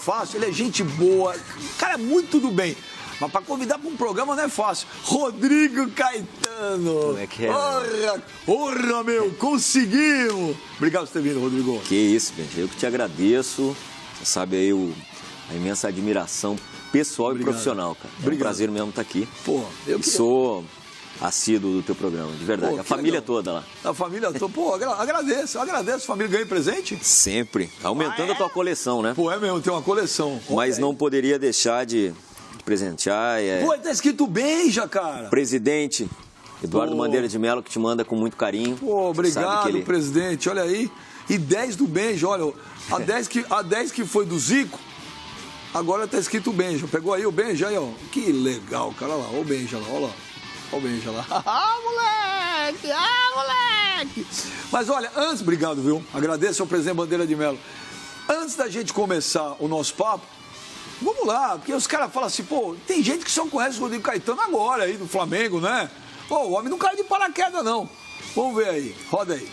fácil, ele é gente boa, o cara é muito do bem. Mas para convidar para um programa não é fácil. Rodrigo Caetano. Como é que é? Porra, meu, conseguimos. Obrigado por ter vindo, Rodrigo. Que isso, gente. Eu que te agradeço. Você sabe aí a imensa admiração pessoal e profissional, cara. É um prazer mesmo estar aqui. Pô, eu sou assíduo do teu programa, de verdade. Pô, a família toda lá. A família toda. Pô, agradeço. A família ganha presente? Sempre. Tá aumentando a tua coleção, né? Pô, é mesmo, tem uma coleção. Mas não poderia deixar de presentear. Pô, tá escrito Benja, cara. Presidente Eduardo Bandeira de Mello, que te manda com muito carinho. Pô, obrigado, presidente. Olha aí. E 10 do Benja, olha. A 10 que foi do Zico, agora tá escrito Benja. Pegou aí o Benja aí, ó. Que legal, cara. Olha lá, ó o Benja lá, olha lá. Olha o Benja lá. Moleque! Moleque! Mas olha, antes, obrigado, viu? Agradeço ao presidente Bandeira de Mello. Antes da gente começar o nosso papo, vamos lá, porque os caras falam assim, pô, tem gente que só conhece o Rodrigo Caetano agora aí do Flamengo, né? Pô, o homem não cai de paraquedas, não. Vamos ver aí, roda aí.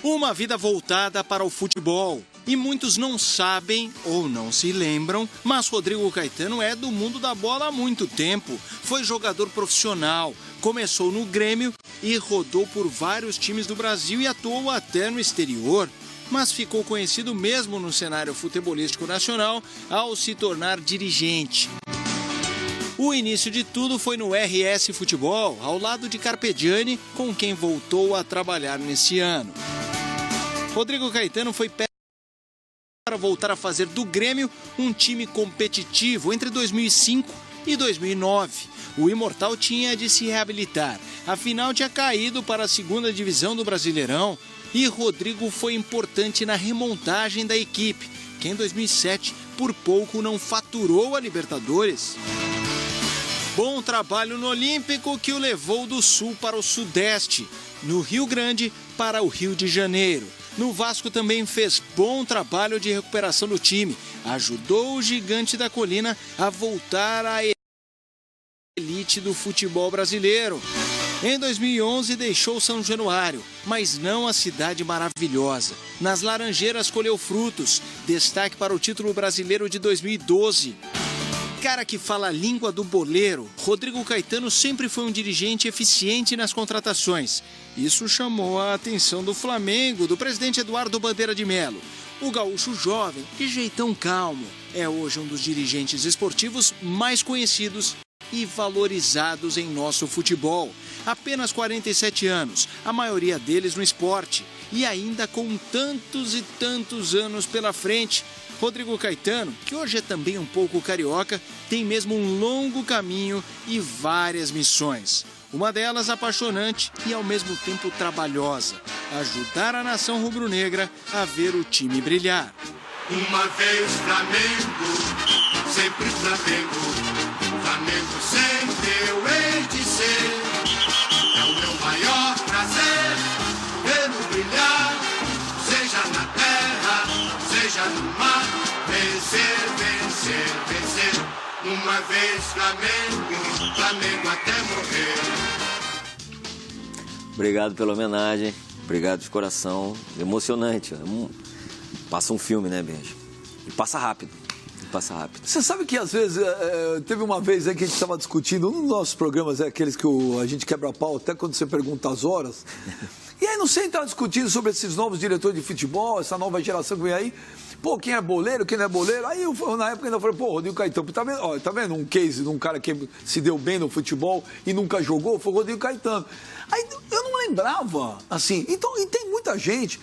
Uma vida voltada para o futebol. E muitos não sabem ou não se lembram, mas Rodrigo Caetano é do mundo da bola há muito tempo. Foi jogador profissional, começou no Grêmio e rodou por vários times do Brasil e atuou até no exterior. Mas ficou conhecido mesmo no cenário futebolístico nacional ao se tornar dirigente. O início de tudo foi no RS Futebol, ao lado de Carpegiani, com quem voltou a trabalhar nesse ano. Rodrigo Caetano foi para voltar a fazer do Grêmio um time competitivo entre 2005 e 2009. O Imortal tinha de se reabilitar, afinal tinha caído para a segunda divisão do Brasileirão. E Rodrigo foi importante na remontagem da equipe, que em 2007 por pouco não faturou a Libertadores. Bom trabalho no Olímpico que o levou do Sul para o Sudeste, no Rio Grande para o Rio de Janeiro. No Vasco também fez bom trabalho de recuperação do time, ajudou o Gigante da Colina a voltar à elite do futebol brasileiro. Em 2011 deixou São Januário, mas não a cidade maravilhosa. Nas Laranjeiras colheu frutos, destaque para o título brasileiro de 2012. Cara que fala a língua do boleiro, Rodrigo Caetano sempre foi um dirigente eficiente nas contratações. Isso chamou a atenção do Flamengo, do presidente Eduardo Bandeira de Mello. O gaúcho jovem, de jeitão calmo, é hoje um dos dirigentes esportivos mais conhecidos e valorizados em nosso futebol. Apenas 47 anos, a maioria deles no esporte, e ainda com tantos e tantos anos pela frente. Rodrigo Caetano, que hoje é também um pouco carioca, tem mesmo um longo caminho e várias missões. Uma delas apaixonante e ao mesmo tempo trabalhosa: ajudar a nação rubro-negra a ver o time brilhar. Uma vez Flamengo, sempre Flamengo, Flamengo sempre eu hei de ser. É o meu maior prazer vê-lo brilhar, seja na terra, seja no mar. Vencer, vencer, vencer. Uma vez Flamengo, Flamengo até morrer. Obrigado pela homenagem, obrigado de coração. Emocionante. Passa um filme, né, Benja? E passa rápido. Passa rápido. Você sabe que às vezes, teve uma vez aí que a gente estava discutindo, um dos nossos programas é aqueles que a gente quebra pau até quando você pergunta as horas. E aí, não sei, estava discutindo sobre esses novos diretores de futebol, essa nova geração que vem aí. Pô, quem é boleiro, quem não é boleiro? Aí eu na época ainda falei, pô, Rodrigo Caetano, tá vendo? Ó, tá vendo um case de um cara que se deu bem no futebol e nunca jogou? Foi o Rodrigo Caetano. Aí eu não lembrava, assim. Então, e tem muita gente,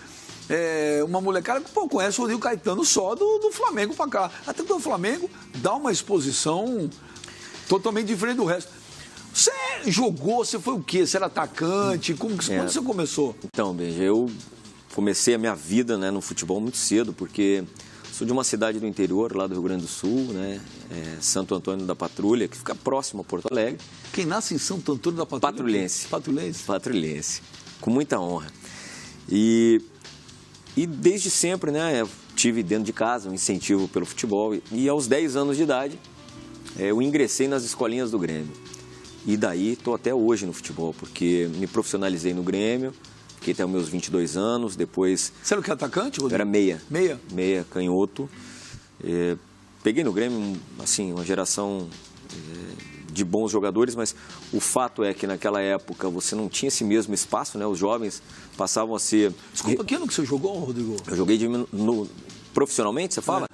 uma molecada que, pô, conhece o Rodrigo Caetano só do Flamengo pra cá. Até porque o Flamengo dá uma exposição totalmente diferente do resto. Você jogou, você foi o quê? Você era atacante? Quando você começou? Então, Benja, eu comecei a minha vida, né, no futebol muito cedo, porque sou de uma cidade do interior, lá do Rio Grande do Sul, né, Santo Antônio da Patrulha, que fica próximo a Porto Alegre. Quem nasce em Santo Antônio da Patrulha? Patrulhense. Patrulhense. Patrulhense. Com muita honra. E desde sempre, né, eu tive dentro de casa um incentivo pelo futebol. E aos 10 anos de idade, eu ingressei nas escolinhas do Grêmio. E daí estou até hoje no futebol, porque me profissionalizei no Grêmio, fiquei até os meus 22 anos, depois... Você era o que, atacante, Rodrigo? Eu era meia. Meia? Meia, canhoto. Peguei no Grêmio, assim, uma geração de bons jogadores, mas o fato é que naquela época você não tinha esse mesmo espaço, né? Os jovens passavam a ser... Desculpa, que ano que você jogou, Rodrigo? Eu joguei profissionalmente, você fala?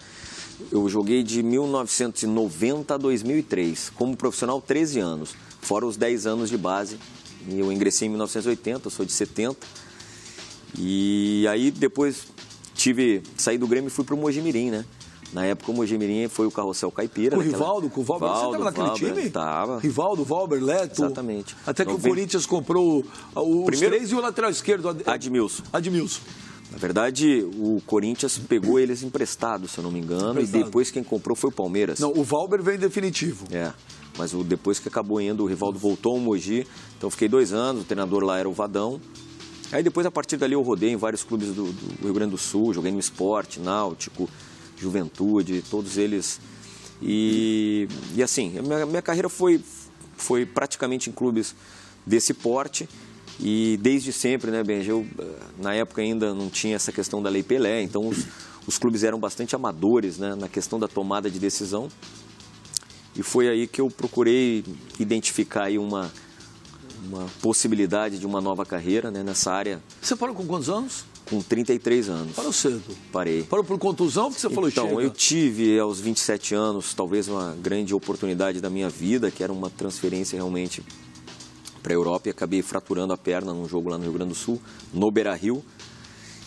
Eu joguei de 1990 a 2003, como profissional 13 anos, fora os 10 anos de base. E eu ingressei em 1980, eu sou de 70. E aí depois saí do Grêmio e fui para o Mojimirim, né? Na época o Mojimirim foi o Carrossel Caipira. O Rivaldo, com o Valber, você estava naquele time? Estava. Rivaldo, Valber, Leto. Exatamente. Até que o Corinthians comprou os três e o lateral esquerdo. Admilson. Admilson. Na verdade, o Corinthians pegou eles emprestados, se eu não me engano, e depois quem comprou foi o Palmeiras. Não, o Valber veio em definitivo. Mas depois que acabou indo, o Rivaldo voltou ao Mogi, então fiquei 2 anos, o treinador lá era o Vadão. Aí depois, a partir dali, eu rodei em vários clubes do Rio Grande do Sul, joguei no Sport, Náutico, Juventude, todos eles. E assim, minha carreira foi praticamente em clubes desse porte. E desde sempre, né, Benji, eu na época ainda não tinha essa questão da Lei Pelé, então os clubes eram bastante amadores, né, na questão da tomada de decisão. E foi aí que eu procurei identificar aí uma possibilidade de uma nova carreira, né, nessa área. Você parou com quantos anos? Com 33 anos. Parou cedo? Parei. Parou por contusão? Porque você falou chega? Então, eu tive aos 27 anos talvez uma grande oportunidade da minha vida, que era uma transferência realmente para a Europa, e acabei fraturando a perna num jogo lá no Rio Grande do Sul, no Beira-Rio,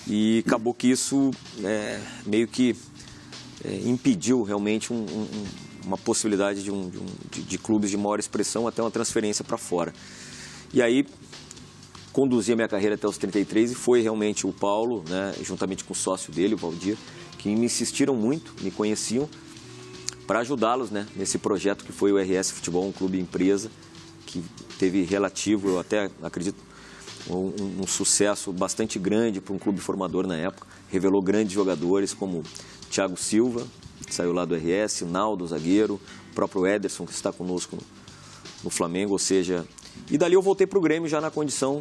e acabou que isso meio que impediu realmente uma possibilidade de clubes de maior expressão, até uma transferência para fora. E aí conduzi a minha carreira até os 33 e foi realmente o Paulo, né, juntamente com o sócio dele, o Valdir, que me insistiram muito, me conheciam, para ajudá-los, né, nesse projeto que foi o RS Futebol, um clube empresa, que teve relativo, eu até acredito, um sucesso bastante grande para um clube formador na época. Revelou grandes jogadores como Thiago Silva, que saiu lá do RS, Naldo, zagueiro, o próprio Ederson, que está conosco no Flamengo, ou seja... E dali eu voltei para o Grêmio já na condição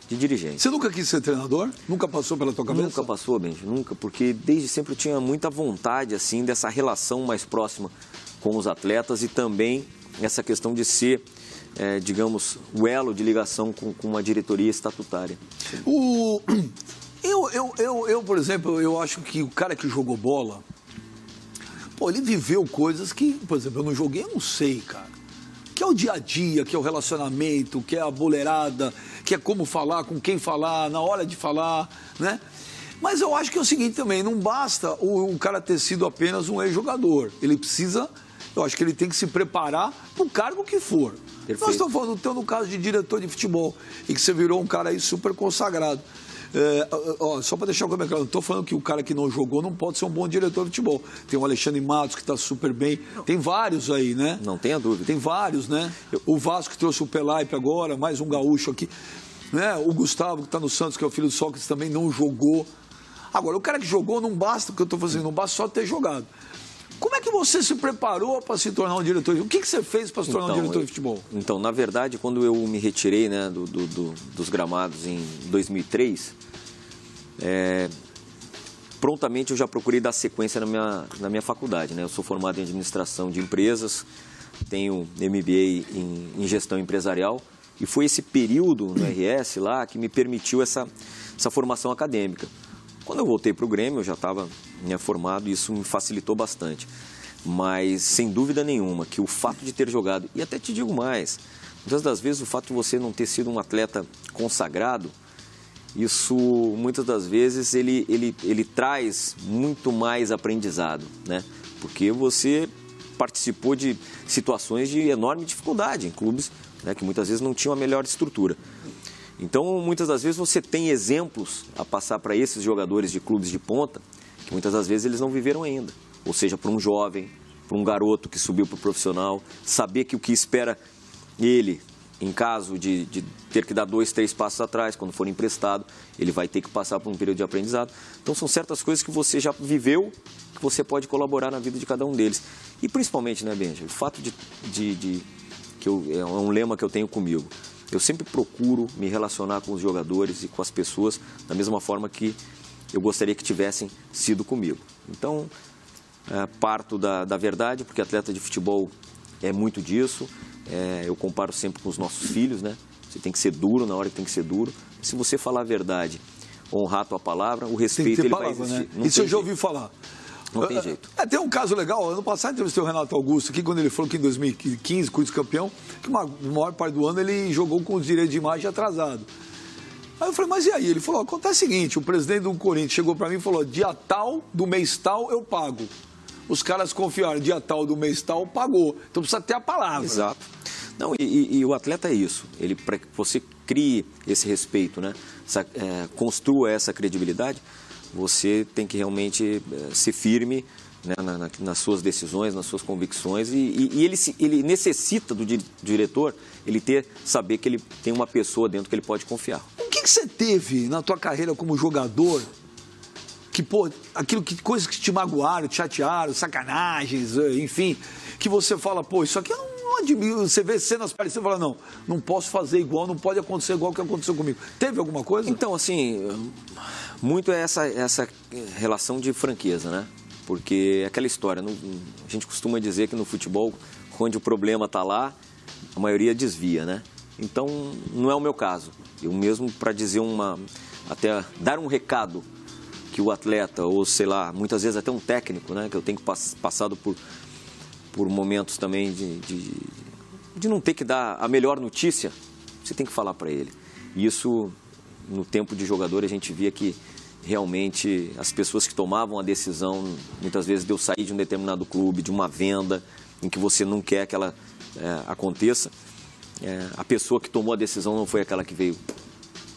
de dirigente. Você nunca quis ser treinador? Nunca passou pela tua cabeça? Nunca passou, Benji, nunca, porque desde sempre eu tinha muita vontade, assim, dessa relação mais próxima com os atletas e também essa questão de ser... digamos, o elo de ligação com uma diretoria estatutária. Eu, por exemplo, eu acho que o cara que jogou bola, pô, ele viveu coisas que, por exemplo, eu não joguei, eu não sei, cara. Que é o dia a dia, que é o relacionamento, que é a boleirada, que é como falar, com quem falar, na hora de falar, né? Mas eu acho que é o seguinte também, não basta o cara ter sido apenas um ex-jogador. Ele precisa, eu acho que ele tem que se preparar para o cargo que for. Perfeito. Nós estamos falando, então, no caso de diretor de futebol, e que você virou um cara aí super consagrado. Só para deixar claro, não estou falando que o cara que não jogou não pode ser um bom diretor de futebol. Tem o Alexandre Matos, que está super bem. Tem vários aí, né? Não tenha dúvida. Tem vários, né? O Vasco que trouxe o Pelaipe agora, mais um gaúcho aqui. Né? O Gustavo, que está no Santos, que é o filho do Sócrates, também não jogou. Agora, o cara que jogou não basta, o que eu estou fazendo, não basta só ter jogado. Como é que você se preparou para se tornar um diretor? O que você fez para se tornar um diretor de futebol? Então, na verdade, quando eu me retirei, né, dos gramados em 2003, prontamente eu já procurei dar sequência na minha faculdade, né? Eu sou formado em administração de empresas, tenho MBA em gestão empresarial, e foi esse período no RS lá que me permitiu essa formação acadêmica. Quando eu voltei para o Grêmio, eu já estava formado e isso me facilitou bastante. Mas, sem dúvida nenhuma, que o fato de ter jogado, e até te digo mais, muitas das vezes o fato de você não ter sido um atleta consagrado, isso, muitas das vezes, ele traz muito mais aprendizado, né? Porque você participou de situações de enorme dificuldade em clubes, né, que muitas vezes não tinham a melhor estrutura. Então, muitas das vezes você tem exemplos a passar para esses jogadores de clubes de ponta, que muitas das vezes eles não viveram ainda. Ou seja, para um jovem, para um garoto que subiu para o profissional, saber que o que espera ele, em caso de ter que dar 2, 3 passos atrás, quando for emprestado, ele vai ter que passar por um período de aprendizado. Então, são certas coisas que você já viveu, que você pode colaborar na vida de cada um deles. E principalmente, né, Benja, o fato é um lema que eu tenho comigo. eu sempre procuro me relacionar com os jogadores e com as pessoas da mesma forma que eu gostaria que tivessem sido comigo. Então, parto da verdade, porque atleta de futebol é muito disso. Eu comparo sempre com os nossos filhos, né? Você tem que ser duro na hora que tem que ser duro. Se você falar a verdade, honrar a tua palavra, o respeito ele vai existir. Né? Isso eu já ouvi falar. Não tem jeito. Tem um caso legal. Ano passado entrevistei o Renato Augusto aqui, quando ele falou que em 2015, Corinthians campeão, que na maior parte do ano ele jogou com os direitos de imagem atrasado. Aí eu falei, mas e aí? Ele falou, acontece o seguinte, o presidente do Corinthians chegou para mim e falou, dia tal, do mês tal, eu pago. Os caras confiaram, dia tal, do mês tal, pagou. Então precisa ter a palavra. Exato. Não, e o atleta é isso. Para que você crie esse respeito, né? Construa essa credibilidade, você tem que realmente ser firme, né, nas suas decisões, nas suas convicções. E ele necessita do diretor, saber que ele tem uma pessoa dentro que ele pode confiar. O que você teve na tua carreira como jogador? Que, pô, coisas que te magoaram, te chatearam, sacanagens, enfim, que você fala, pô, isso aqui eu não admiro. Você vê cenas parecidas e fala, não posso fazer igual, não pode acontecer igual o que aconteceu comigo. Teve alguma coisa? Então, assim, muito é essa relação de franqueza, né? Porque é aquela história, a gente costuma dizer que no futebol, onde o problema está lá, a maioria desvia, né? Então, não é o meu caso. Eu mesmo, para dizer até dar um recado que o atleta, ou sei lá, muitas vezes até um técnico, né, que eu tenho passado por momentos também de não ter que dar a melhor notícia, você tem que falar para ele. E isso, no tempo de jogador, a gente via que realmente as pessoas que tomavam a decisão, muitas vezes de eu sair de um determinado clube, de uma venda, em que você não quer que ela aconteça, a pessoa que tomou a decisão não foi aquela que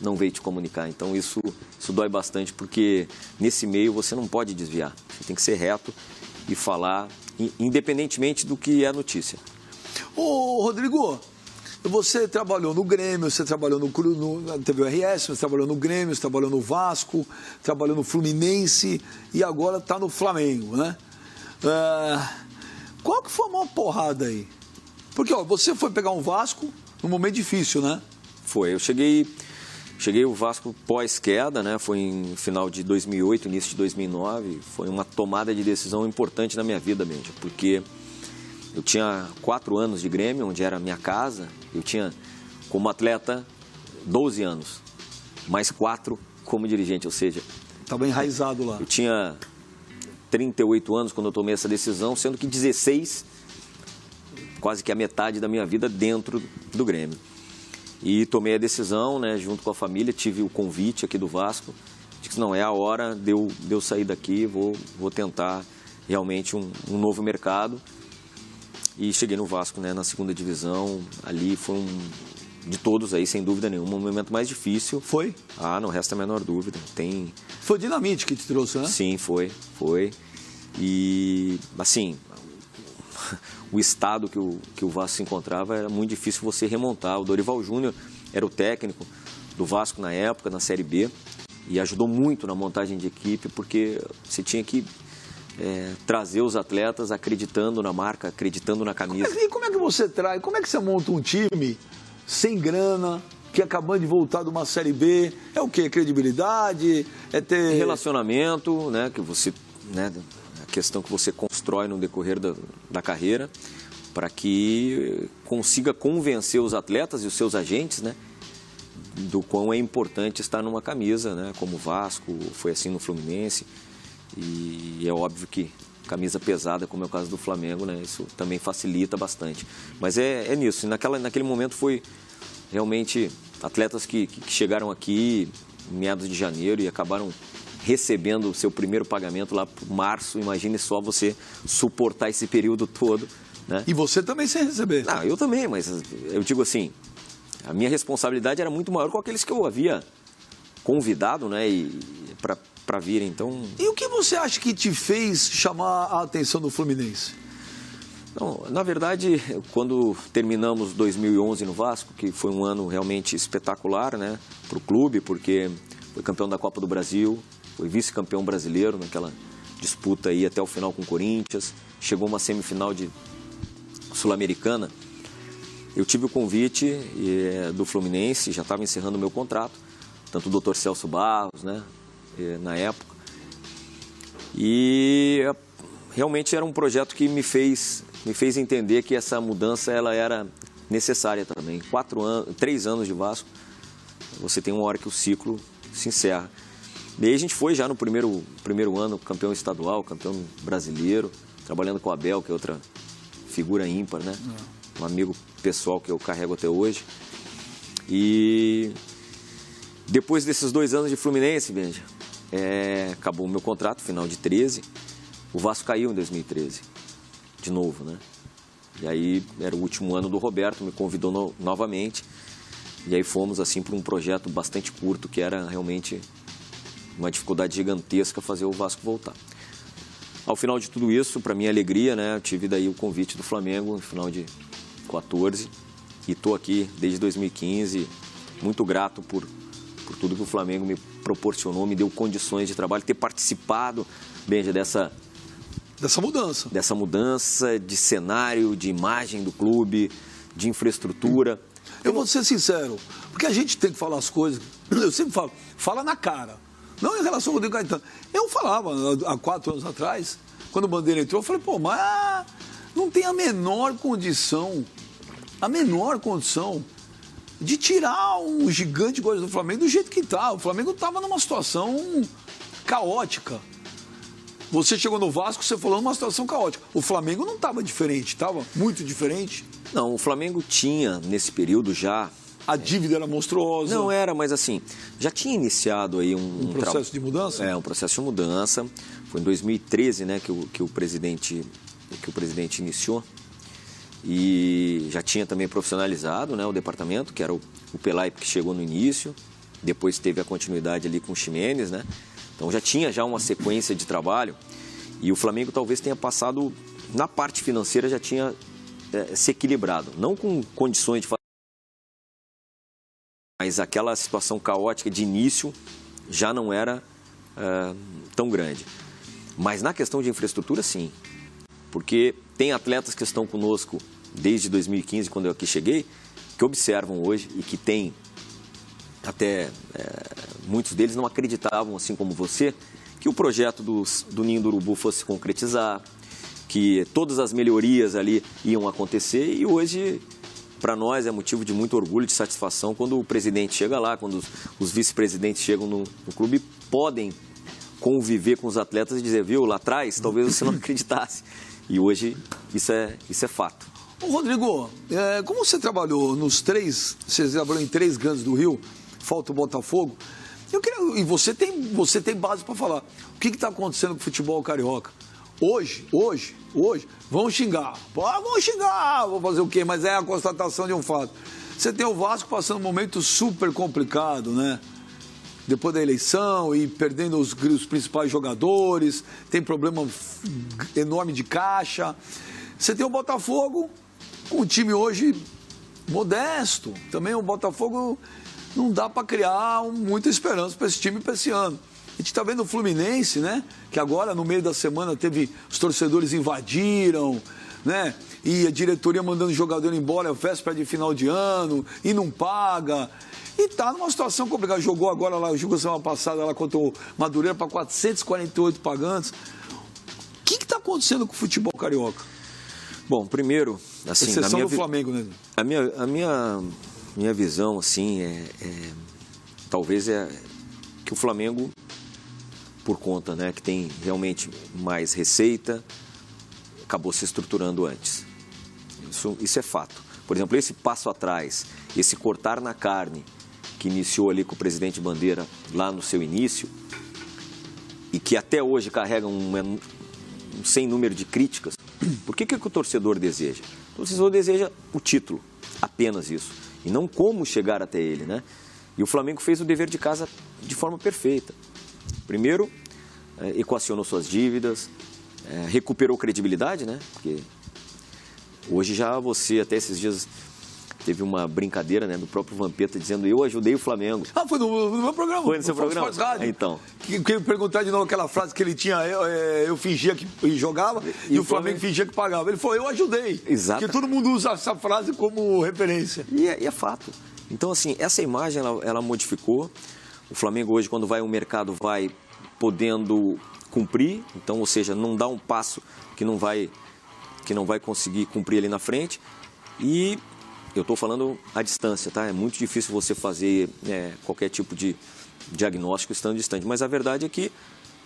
não veio te comunicar. Então isso dói bastante, porque nesse meio você não pode desviar. Você tem que ser reto e falar, independentemente do que é notícia. Ô, Rodrigo, você trabalhou no Grêmio, você trabalhou teve o RS, você trabalhou no Grêmio, você trabalhou no Vasco, trabalhou no Fluminense e agora está no Flamengo, né? Qual que foi a maior porrada aí? Porque, ó, você foi pegar um Vasco num momento difícil, né? Foi, eu cheguei o Vasco pós-queda, né? Foi em final de 2008, início de 2009. Foi uma tomada de decisão importante na minha vida, Benja, porque eu tinha 4 anos de Grêmio, onde era a minha casa. Eu tinha, como atleta, 12 anos, mais 4 como dirigente, ou seja... Estava enraizado lá. Eu tinha 38 anos quando eu tomei essa decisão, sendo que 16, quase que a metade da minha vida dentro do Grêmio. E tomei a decisão, né, junto com a família, tive o convite aqui do Vasco. Disse, não, é a hora de eu sair daqui, vou tentar realmente um novo mercado. E cheguei no Vasco, né, na 2ª divisão. Ali foi de todos aí, sem dúvida nenhuma, um momento mais difícil. Foi? Não resta a menor dúvida. Foi o Dinamite que te trouxe, né? Sim, foi. E, assim, o estado que o Vasco se encontrava era muito difícil você remontar. O Dorival Júnior era o técnico do Vasco na época, na Série B, e ajudou muito na montagem de equipe, porque você tinha que trazer os atletas acreditando na marca, acreditando na camisa. Como é que você monta um time sem grana, que acabou de voltar de uma Série B? É o quê? Credibilidade? É ter... Relacionamento, né, que você... né, a questão que você constrói no decorrer da carreira, para que consiga convencer os atletas e os seus agentes, né, do quão é importante estar numa camisa, né, como o Vasco, foi assim no Fluminense, e é óbvio que camisa pesada, como é o caso do Flamengo, né, isso também facilita bastante. Mas é nisso, naquele momento foi realmente atletas que chegaram aqui em meados de janeiro e acabaram recebendo o seu primeiro pagamento lá por março. Imagine só você suportar esse período todo, né? E você também sem receber? Não, eu também, mas eu digo assim, a minha responsabilidade era muito maior com aqueles que eu havia convidado, né, para virem, então... E o que você acha que te fez chamar a atenção do Fluminense? Não, na verdade, quando terminamos 2011 no Vasco, que foi um ano realmente espetacular, né, para o clube, porque foi campeão da Copa do Brasil, foi vice-campeão brasileiro naquela disputa aí até o final com o Corinthians, chegou uma semifinal de Sul-Americana. eu tive o convite do Fluminense, já estava encerrando o meu contrato, tanto o Dr. Celso Barros, né, na época. E realmente era um projeto que me fez entender que essa mudança ela era necessária também. 3 anos de Vasco, você tem uma hora que o ciclo se encerra. E aí a gente foi já no primeiro ano campeão estadual, campeão brasileiro, trabalhando com o Abel, que é outra figura ímpar, né? Um amigo pessoal que eu carrego até hoje. E depois desses 2 anos de Fluminense, Benja, acabou o meu contrato, final de 13. O Vasco caiu em 2013, de novo, né? E aí era o último ano do Roberto, me convidou novamente. E aí fomos assim para um projeto bastante curto, que era realmente uma dificuldade gigantesca fazer o Vasco voltar. Ao final de tudo isso, para minha alegria, né, eu tive daí o convite do Flamengo no final de 14 e estou aqui desde 2015, muito grato por tudo que o Flamengo me proporcionou, me deu condições de trabalho, ter participado, Benja, dessa mudança de cenário, de imagem do clube, de infraestrutura. Eu vou ser sincero, porque a gente tem que falar as coisas, eu sempre falo, fala na cara. Não em relação ao Rodrigo Caetano. Eu falava há 4 anos atrás, quando o Bandeira entrou, eu falei, pô, mas não tem a menor condição de tirar um gigante igual do Flamengo do jeito que está. O Flamengo estava numa situação caótica. Você chegou no Vasco, você falou numa situação caótica. O Flamengo não estava diferente, estava muito diferente. Não, o Flamengo tinha, nesse período já... A dívida era monstruosa. Não era, mas assim, já tinha iniciado aí um processo de mudança? Um processo de mudança. Foi em 2013, né, que o presidente iniciou. E já tinha também profissionalizado, né, o departamento, que era o Pelay, que chegou no início. Depois teve a continuidade ali com o Ximenes, né? Então já tinha uma sequência de trabalho. E o Flamengo talvez tenha passado, na parte financeira, já tinha se equilibrado. Não com condições de fazer, mas aquela situação caótica de início já não era tão grande. Mas na questão de infraestrutura, sim. Porque tem atletas que estão conosco desde 2015, quando eu aqui cheguei, que observam hoje e que têm, até muitos deles não acreditavam, assim como você, que o projeto do Ninho do Urubu fosse se concretizar, que todas as melhorias ali iam acontecer e hoje... Para nós é motivo de muito orgulho, de satisfação, quando o presidente chega lá, quando os vice-presidentes chegam no clube, podem conviver com os atletas e dizer, viu, lá atrás, talvez você não acreditasse. E hoje isso é fato. Ô, Rodrigo, como você trabalhou você trabalhou em 3 grandes do Rio, falta o Botafogo, e você tem base para falar. O que está acontecendo com o futebol carioca? Hoje, vão xingar. Vão xingar, vou fazer o quê? Mas é a constatação de um fato. Você tem o Vasco passando um momento super complicado, né? Depois da eleição e perdendo os principais jogadores, tem problema enorme de caixa. Você tem o Botafogo com um time hoje modesto. Também o Botafogo não dá para criar muita esperança para esse time para esse ano. A gente está vendo o Fluminense, né? Que agora, no meio da semana, os torcedores invadiram, né? E a diretoria mandando o jogador embora, véspera de final de ano, e não paga. E está numa situação complicada. Jogou agora lá, jogou semana passada lá contra o Madureira para 448 pagantes. O que está acontecendo com o futebol carioca? Bom, primeiro, assim... Exceção do Flamengo, né? A minha visão, assim, talvez que o Flamengo... por conta, né, que tem realmente mais receita, acabou se estruturando antes. Isso é fato. Por exemplo, esse passo atrás, esse cortar na carne, que iniciou ali com o presidente Bandeira lá no seu início, e que até hoje carrega um sem número de críticas, por que o torcedor deseja? O torcedor deseja o título, apenas isso, e não como chegar até ele, né? E o Flamengo fez o dever de casa de forma perfeita. Primeiro, equacionou suas dívidas, recuperou credibilidade, né? Porque hoje já você, até esses dias, teve uma brincadeira, né, do próprio Vampeta dizendo eu ajudei o Flamengo. Ah, foi no meu programa. Foi no seu programa? Fox Rádio. Então. Que perguntar de novo aquela frase que ele tinha, eu fingia que jogava e o Flamengo fingia que pagava. Ele falou, eu ajudei. Exato. Porque todo mundo usa essa frase como referência. E é fato. Então, assim, essa imagem, ela modificou. O Flamengo hoje, quando vai ao mercado, vai podendo cumprir. Então, ou seja, não dá um passo que não vai conseguir cumprir ali na frente. E eu estou falando à distância, tá? É muito difícil você fazer qualquer tipo de diagnóstico estando distante. Mas a verdade é que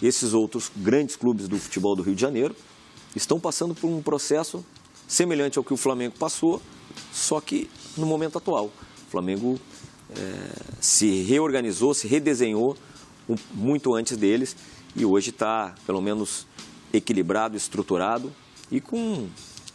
esses outros grandes clubes do futebol do Rio de Janeiro estão passando por um processo semelhante ao que o Flamengo passou, só que no momento atual. O Flamengo se reorganizou, se redesenhou muito antes deles e hoje está, pelo menos, equilibrado, estruturado e com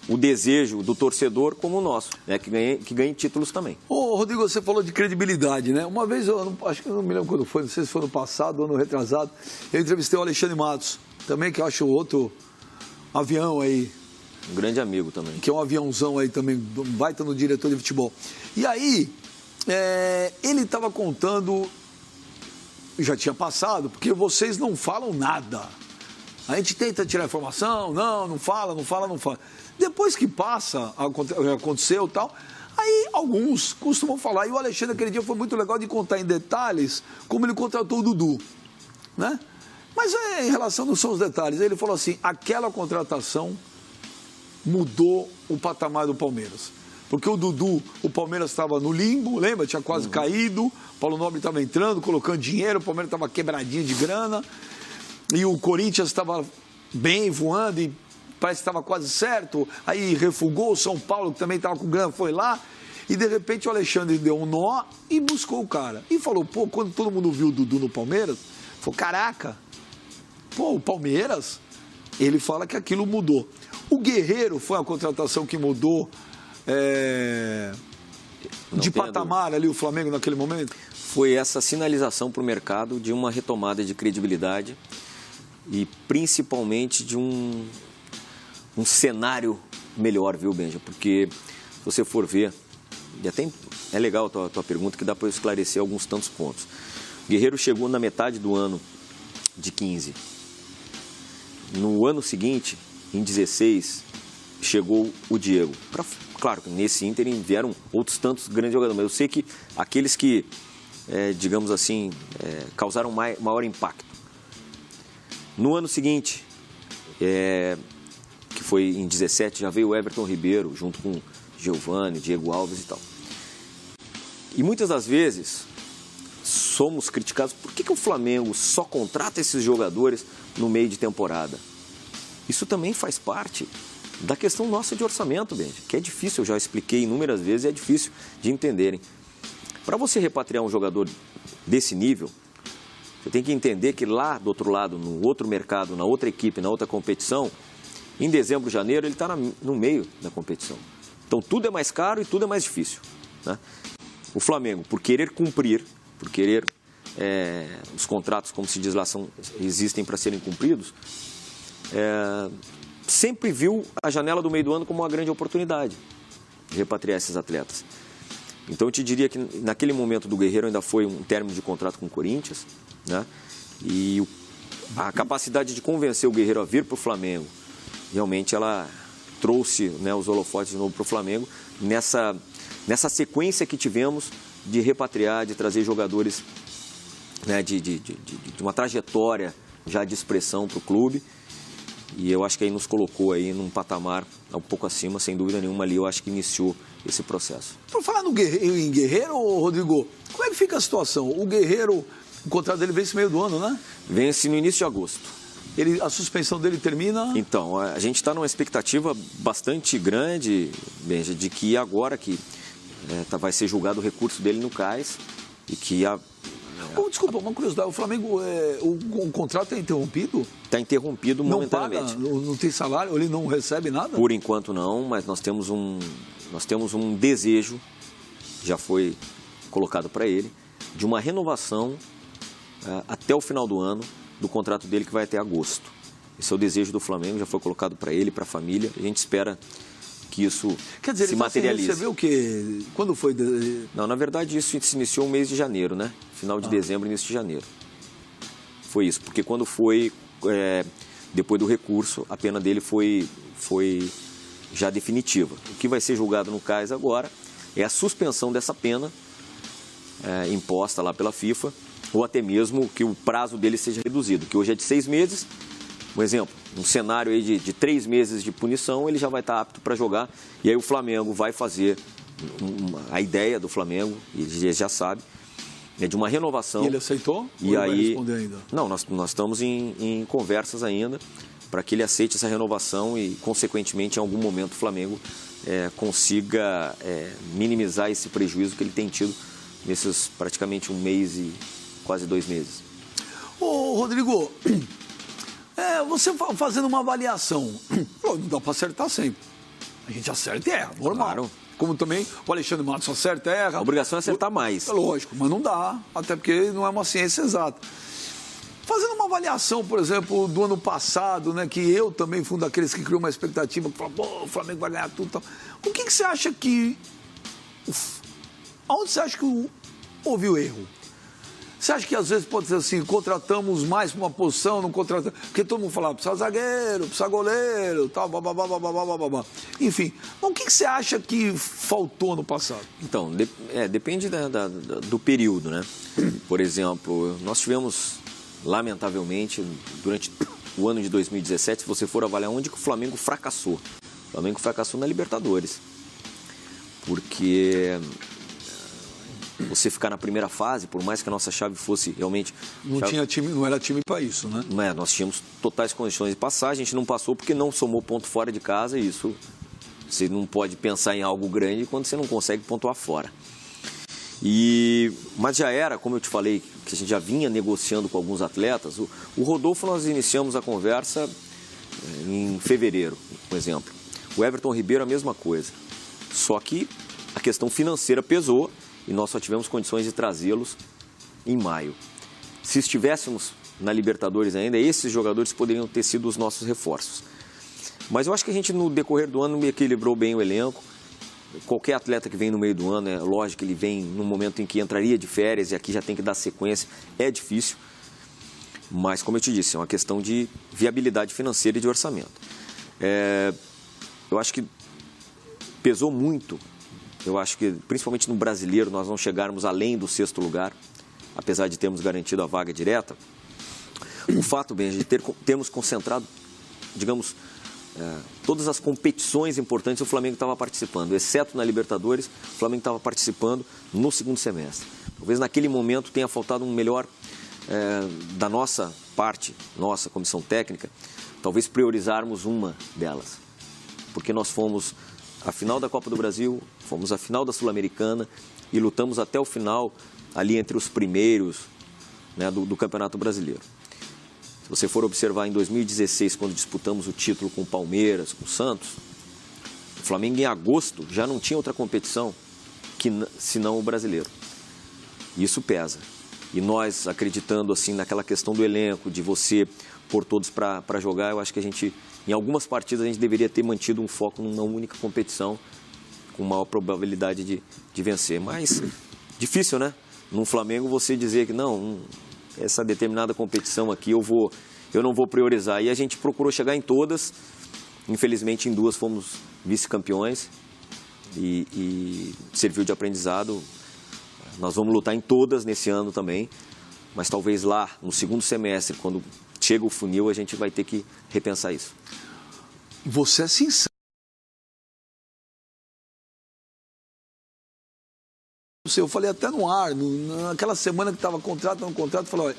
o desejo do torcedor como o nosso, né, que ganhe títulos também. Ô, Rodrigo, você falou de credibilidade, né? Uma vez, acho que eu não me lembro quando foi, não sei se foi no passado ou ano retrasado, eu entrevistei o Alexandre Matos, também, que eu acho outro avião aí. Um grande amigo também. Que é um aviãozão aí também, baita no diretor de futebol. E aí, ele estava contando, já tinha passado, porque vocês não falam nada. A gente tenta tirar informação, não fala. Depois que passa, aconteceu e tal, aí alguns costumam falar. E o Alexandre, aquele dia, foi muito legal de contar em detalhes como ele contratou o Dudu, né? Mas em relação, não são os detalhes. Ele falou assim, aquela contratação mudou o patamar do Palmeiras. Porque o Dudu, o Palmeiras estava no limbo, lembra? Tinha quase caído, o Paulo Nobre estava entrando, colocando dinheiro, o Palmeiras estava quebradinho de grana. E o Corinthians estava bem voando e parece que estava quase certo. Aí refugou o São Paulo, que também estava com grana, foi lá. E de repente o Alexandre deu um nó e buscou o cara. E falou, pô, quando todo mundo viu o Dudu no Palmeiras, falou, caraca, pô, o Palmeiras, ele fala que aquilo mudou. O Guerreiro foi a contratação que mudou de patamar ali o Flamengo naquele momento? Foi essa sinalização para o mercado de uma retomada de credibilidade e principalmente de um cenário melhor, viu, Benja? Porque se você for ver, e até é legal a tua pergunta, que dá para eu esclarecer alguns tantos pontos. O Guerreiro chegou na metade do ano de 15. No ano seguinte, em 16, chegou o Diego. Claro que nesse ínterim vieram outros tantos grandes jogadores, mas eu sei que aqueles que, digamos assim, causaram maior impacto. No ano seguinte, que foi em 17, já veio o Everton Ribeiro, junto com Giovani, Diego Alves e tal. E muitas das vezes somos criticados, por que o Flamengo só contrata esses jogadores no meio de temporada? Isso também faz parte da questão nossa de orçamento, Benja, que é difícil, eu já expliquei inúmeras vezes, é difícil de entenderem. Para você repatriar um jogador desse nível, você tem que entender que lá do outro lado, no outro mercado, na outra equipe, na outra competição, em dezembro, janeiro, ele está no meio da competição. Então tudo é mais caro e tudo é mais difícil, né? O Flamengo, por querer cumprir, por querer os contratos, como se diz lá, existem para serem cumpridos, sempre viu a janela do meio do ano como uma grande oportunidade de repatriar esses atletas. Então eu te diria que naquele momento do Guerreiro ainda foi um término de contrato com o Corinthians, né? E a capacidade de convencer o Guerreiro a vir para o Flamengo, realmente ela trouxe, né, os holofotes de novo para o Flamengo, nessa sequência que tivemos de repatriar, de trazer jogadores, né, de uma trajetória já de expressão para o clube. E eu acho que aí nos colocou aí num patamar um pouco acima, sem dúvida nenhuma, ali eu acho que iniciou esse processo. Por falar em Guerreiro, Rodrigo, como é que fica a situação? O Guerreiro, o contrato dele vence no meio do ano, né? Vence no início de agosto. A suspensão dele termina? Então, a gente está numa expectativa bastante grande, Benja, de que agora que vai ser julgado o recurso dele no CAIS e que desculpa, uma curiosidade, o Flamengo, o contrato é interrompido? Está interrompido momentaneamente. Não paga? Não tem salário? Ele não recebe nada? Por enquanto não, mas nós temos um desejo, já foi colocado para ele, de uma renovação até o final do ano do contrato dele, que vai até agosto. Esse é o desejo do Flamengo, já foi colocado para ele, para a família. A gente espera que isso Quer dizer, se então, materialize. Você recebeu o quê? Quando foi? Não, na verdade isso se iniciou no mês de janeiro, né? Final de dezembro, início de janeiro. Foi isso, porque quando foi, depois do recurso, a pena dele foi já definitiva. O que vai ser julgado no CAIS agora é a suspensão dessa pena imposta lá pela FIFA, ou até mesmo que o prazo dele seja reduzido, que hoje é de 6 meses. Um exemplo, um cenário aí de 3 meses de punição, ele já vai estar apto para jogar. E aí o Flamengo vai fazer, a ideia do Flamengo, ele já sabe, é de uma renovação. E ele aceitou? E ou aí, ele vai responder ainda? Não, nós estamos em conversas ainda para que ele aceite essa renovação e, consequentemente, em algum momento o Flamengo consiga minimizar esse prejuízo que ele tem tido nesses praticamente 1 mês e quase 2 meses. Ô, Rodrigo, você fazendo uma avaliação, não dá para acertar sempre. A gente acerta e erra, normal. Claro. Como também o Alexandre Matos acerta e erra. A obrigação é acertar mais. É lógico, mas não dá, até porque não é uma ciência exata. Fazendo uma avaliação, por exemplo, do ano passado, né, que eu também fui um daqueles que criou uma expectativa, que falou, pô, o Flamengo vai ganhar tudo e tal. O que você acha que... Aonde você acha que houve o erro? Você acha que às vezes pode ser assim, contratamos mais para uma posição, não contratamos... Porque todo mundo fala, precisa zagueiro, precisa goleiro, tal, babá. Enfim, mas o que você acha que faltou no passado? Então, depende do período, né? Por exemplo, nós tivemos, lamentavelmente, durante o ano de 2017, se você for avaliar onde que o Flamengo fracassou. O Flamengo fracassou na Libertadores. Porque... você ficar na primeira fase, por mais que a nossa chave fosse realmente... Não era time para isso, né? Nós tínhamos totais condições de passar, a gente não passou porque não somou ponto fora de casa, e isso você não pode pensar em algo grande quando você não consegue pontuar fora. Mas já era, como eu te falei, que a gente já vinha negociando com alguns atletas. O Rodolfo, nós iniciamos a conversa em fevereiro, por exemplo. O Everton Ribeiro, a mesma coisa. Só que a questão financeira pesou, e nós só tivemos condições de trazê-los em maio. Se estivéssemos na Libertadores ainda, esses jogadores poderiam ter sido os nossos reforços. Mas eu acho que a gente, no decorrer do ano, equilibrou bem o elenco. Qualquer atleta que vem no meio do ano, é lógico que ele vem no momento em que entraria de férias, e aqui já tem que dar sequência, é difícil. Mas, como eu te disse, é uma questão de viabilidade financeira e de orçamento. Eu acho que pesou muito. Eu acho que, principalmente no brasileiro, nós não chegarmos além do 6º lugar, apesar de termos garantido a vaga direta. O fato, Benji, de termos concentrado, digamos, todas as competições importantes, o Flamengo estava participando, exceto na Libertadores, o Flamengo estava participando no 2º semestre. Talvez naquele momento tenha faltado um melhor da nossa parte, nossa comissão técnica, talvez priorizarmos uma delas, porque nós fomos à final da Copa do Brasil, fomos à final da Sul-Americana e lutamos até o final, ali entre os primeiros, né, do Campeonato Brasileiro. Se você for observar em 2016, quando disputamos o título com o Palmeiras, com o Santos, o Flamengo em agosto já não tinha outra competição senão o brasileiro. E isso pesa. E nós, acreditando assim naquela questão do elenco, de você pôr todos para jogar, eu acho que a gente, em algumas partidas, a gente deveria ter mantido um foco numa única competição, com maior probabilidade de vencer. Mas difícil, né? No Flamengo você dizer que não, essa determinada competição aqui eu não vou priorizar. E a gente procurou chegar em todas, infelizmente em 2 fomos vice-campeões e serviu de aprendizado. Nós vamos lutar em todas nesse ano também, mas talvez lá no 2º semestre, quando chega o funil, a gente vai ter que repensar isso. Você é sincero. Eu falei até no ar, naquela semana que estava contrato, eu falei,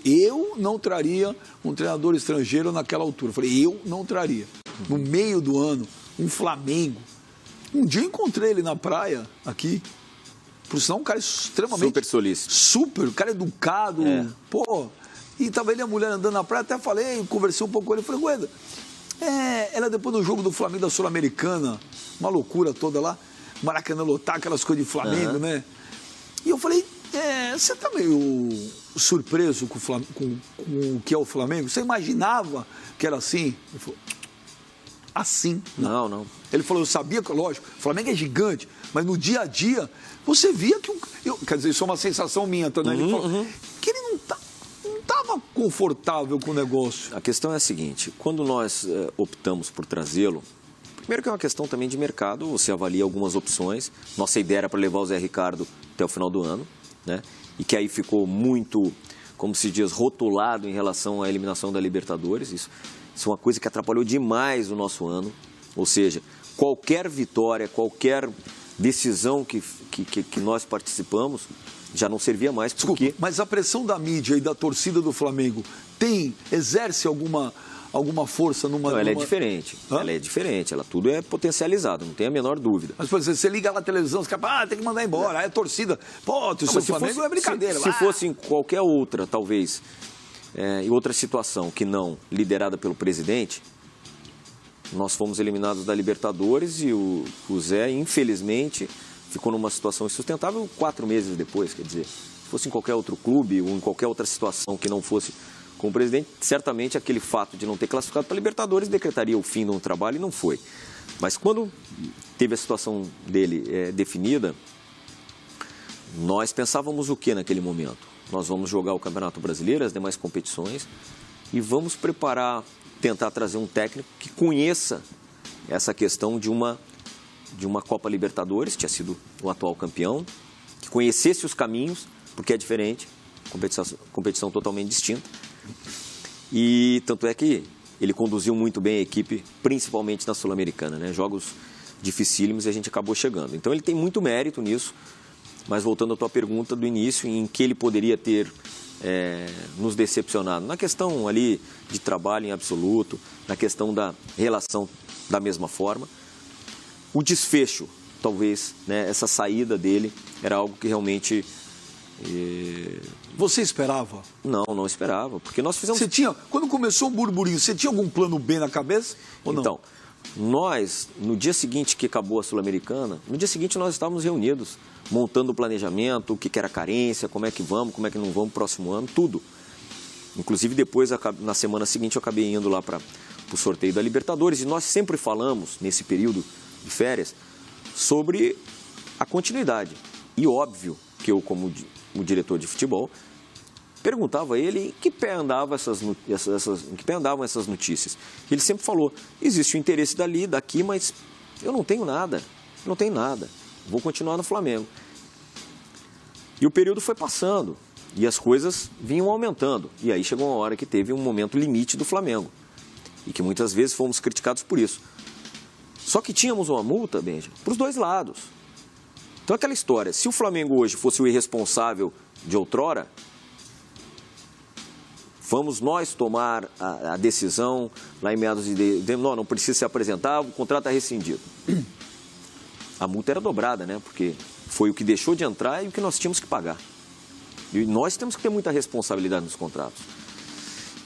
eu não traria um treinador estrangeiro naquela altura. Eu falei, eu não traria. No meio do ano, um Flamengo. Um dia eu encontrei ele na praia, aqui. Por sinal, um cara extremamente... Super solícito. Super, o cara educado, pô. E tava ele e a mulher andando na praia, até falei, conversei um pouco com ele, falei, Gueda, ela depois do jogo do Flamengo da Sul-Americana, uma loucura toda lá, Maracanã lotar, aquelas coisas de Flamengo, né? E eu falei, você tá meio surpreso com o que é o Flamengo? Você imaginava que era assim? Ele falou, assim. Não. Ele falou, eu sabia que, lógico, o Flamengo é gigante, mas no dia a dia, você via que... quer dizer, isso é uma sensação minha, né? Ele falou que ele não estava confortável com o negócio. A questão é a seguinte, quando nós optamos por trazê-lo, primeiro que é uma questão também de mercado, você avalia algumas opções. Nossa ideia era para levar o Zé Ricardo até o final do ano, né? E que aí ficou muito, como se diz, rotulado em relação à eliminação da Libertadores. Isso é uma coisa que atrapalhou demais o nosso ano. Ou seja, qualquer vitória, qualquer decisão que nós participamos já não servia mais. Desculpa, mas a pressão da mídia e da torcida do Flamengo exerce alguma força numa... Não, ela é diferente. Hã? Ela é diferente, tudo é potencializado, não tem a menor dúvida. Mas, por exemplo, você liga lá na televisão, você tem que mandar embora, aí a torcida, pô, o seu Flamengo é brincadeira. Se fosse em qualquer outra, talvez, em outra situação que não liderada pelo presidente, nós fomos eliminados da Libertadores e o Zé, infelizmente, ficou numa situação insustentável 4 meses depois, quer dizer, se fosse em qualquer outro clube ou em qualquer outra situação que não fosse com o presidente, certamente aquele fato de não ter classificado para a Libertadores decretaria o fim de um trabalho e não foi. Mas quando teve a situação dele definida, nós pensávamos o que naquele momento? Nós vamos jogar o Campeonato Brasileiro, as demais competições, e vamos tentar trazer um técnico que conheça essa questão de uma Copa Libertadores, tinha sido o atual campeão, que conhecesse os caminhos, porque é diferente, competição totalmente distinta. E tanto é que ele conduziu muito bem a equipe, principalmente na Sul-Americana, né? Jogos dificílimos e a gente acabou chegando. Então ele tem muito mérito nisso, mas voltando à tua pergunta do início, em que ele poderia ter nos decepcionado, na questão ali de trabalho em absoluto, na questão da relação da mesma forma, o desfecho, talvez, né, essa saída dele era algo que realmente... Você esperava? Não esperava, porque nós fizemos... Quando começou o burburinho, você tinha algum plano B na cabeça ou não? Então, nós, no dia seguinte que acabou a Sul-Americana, no dia seguinte nós estávamos reunidos, montando o planejamento, o que era carência, como é que vamos, como é que não vamos, próximo ano, tudo. Inclusive depois, na semana seguinte, eu acabei indo lá para o sorteio da Libertadores, e nós sempre falamos, nesse período de férias, sobre a continuidade. E óbvio que eu, como o diretor de futebol, perguntava a ele em que pé andavam essas notícias. Ele sempre falou, existe o interesse daqui, mas eu não tenho nada, vou continuar no Flamengo. E o período foi passando, e as coisas vinham aumentando. E aí chegou uma hora que teve um momento limite do Flamengo, e que muitas vezes fomos criticados por isso. Só que tínhamos uma multa, Benja, para os dois lados. Então aquela história, se o Flamengo hoje fosse o irresponsável de outrora, vamos nós tomar a decisão lá em meados de dezembro, não precisa se apresentar, o contrato é rescindido. A multa era dobrada, né? Porque foi o que deixou de entrar e o que nós tínhamos que pagar. E nós temos que ter muita responsabilidade nos contratos.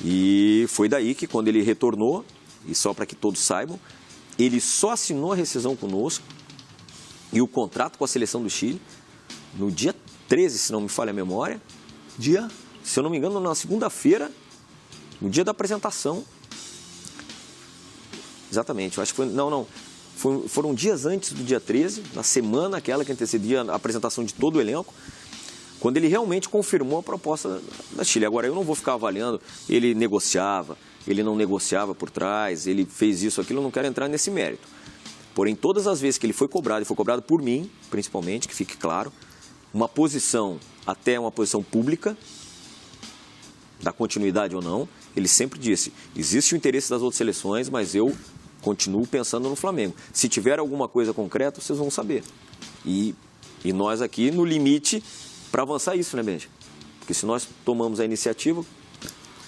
E foi daí que quando ele retornou, e só para que todos saibam, ele só assinou a rescisão conosco e o contrato com a seleção do Chile no dia 13, se não me falha a memória. Dia? Se eu não me engano, na segunda-feira, no dia da apresentação. Exatamente, eu acho que foi... Não. Foram dias antes do dia 13, na semana aquela que antecedia a apresentação de todo o elenco, quando ele realmente confirmou a proposta da Chile. Agora, eu não vou ficar avaliando, ele negociava, ele não negociava por trás, ele fez isso, aquilo, eu não quero entrar nesse mérito. Porém, todas as vezes que ele foi cobrado, e foi cobrado por mim, principalmente, que fique claro, uma posição, até uma posição pública, da continuidade ou não, ele sempre disse, existe o interesse das outras seleções, mas eu continuo pensando no Flamengo. Se tiver alguma coisa concreta, vocês vão saber. E nós aqui, no limite, para avançar isso, né, Benja? Porque se nós tomamos a iniciativa,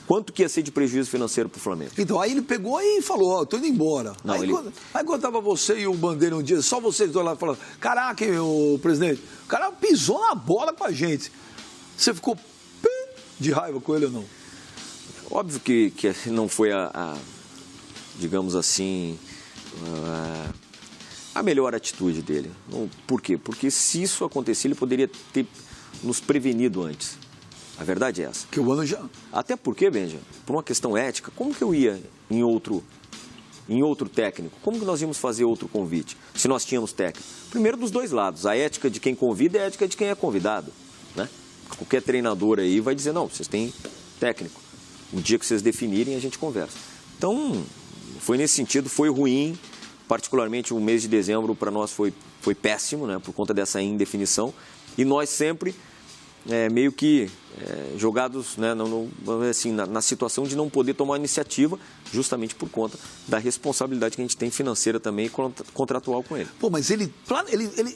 quanto que ia ser de prejuízo financeiro para o Flamengo? Então, aí ele pegou e falou, ó, tô indo embora. Não, aí quando tava você e o Bandeira um dia, só vocês dois lá falando, caraca, o presidente, o cara pisou na bola com a gente. Você ficou de raiva com ele ou não? Óbvio que não foi digamos assim, a melhor atitude dele. Por quê? Porque se isso acontecer, ele poderia ter nos prevenido antes. A verdade é essa. Que o ano já... Até porque, Benja, por uma questão ética, como que eu ia em outro em outro técnico, como que nós íamos fazer outro convite, se nós tínhamos técnico? Primeiro dos dois lados, a ética de quem convida e a ética de quem é convidado, né? Qualquer treinador aí vai dizer, não, vocês têm técnico, o dia que vocês definirem a gente conversa. Então, foi nesse sentido, foi ruim, particularmente o mês de dezembro para nós foi péssimo, né, por conta dessa indefinição, e nós sempre meio que jogados, né, assim, na situação de não poder tomar iniciativa, justamente por conta da responsabilidade que a gente tem financeira também e contratual com ele. Pô, mas ele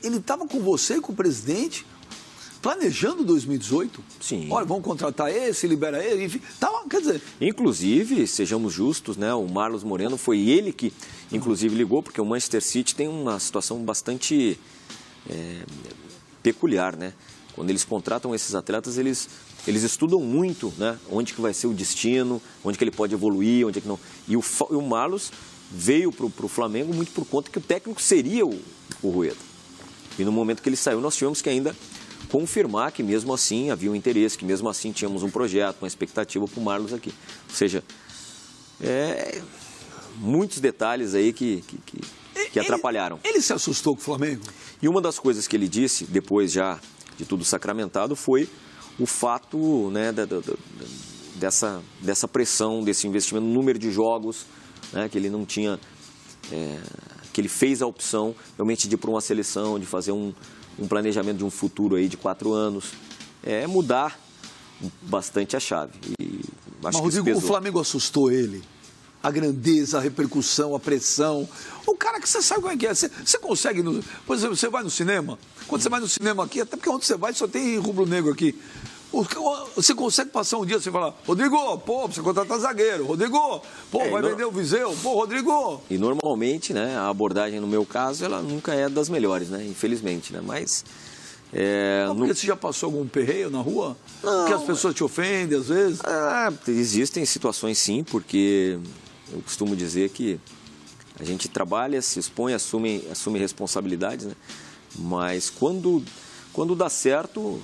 estava com você, com o presidente, planejando 2018? Sim. Olha, vamos contratar esse, libera ele, enfim. Quer dizer... Inclusive, sejamos justos, né, o Marlos Moreno foi ele que, inclusive, ligou, porque o Manchester City tem uma situação bastante peculiar, né? Quando eles contratam esses atletas, eles estudam muito, né? Onde que vai ser o destino, onde que ele pode evoluir, onde é que não. E o Marlos veio para o Flamengo muito por conta que o técnico seria o Rueda. E no momento que ele saiu, nós tivemos que ainda confirmar que mesmo assim havia um interesse, que mesmo assim tínhamos um projeto, uma expectativa para o Marlos aqui. Ou seja, muitos detalhes aí que atrapalharam. Ele se assustou com o Flamengo? E uma das coisas que ele disse, depois já de tudo sacramentado, foi o fato, né, dessa pressão, desse investimento no número de jogos, né, que ele não tinha, que ele fez a opção realmente de ir para uma seleção, de fazer um planejamento de um futuro aí de 4 anos, mudar bastante a chave. E acho mas, Rodrigo, o Flamengo assustou ele? A grandeza, a repercussão, a pressão. O cara que você sabe como é que é. Você consegue, por exemplo, você vai no cinema, quando você vai no cinema aqui, até porque onde você vai só tem rubro-negro aqui. Você consegue passar um dia e falar, Rodrigo, pô, você contratar zagueiro. Rodrigo, pô, vai vender o Viseu. Pô, Rodrigo. E normalmente, né, a abordagem no meu caso, ela nunca é das melhores, né, infelizmente, né, mas... Porque você já passou algum perreio na rua? Não. Porque as pessoas te ofendem às vezes? Existem situações sim, porque eu costumo dizer que a gente trabalha, se expõe, assume responsabilidades, né? Mas quando dá certo,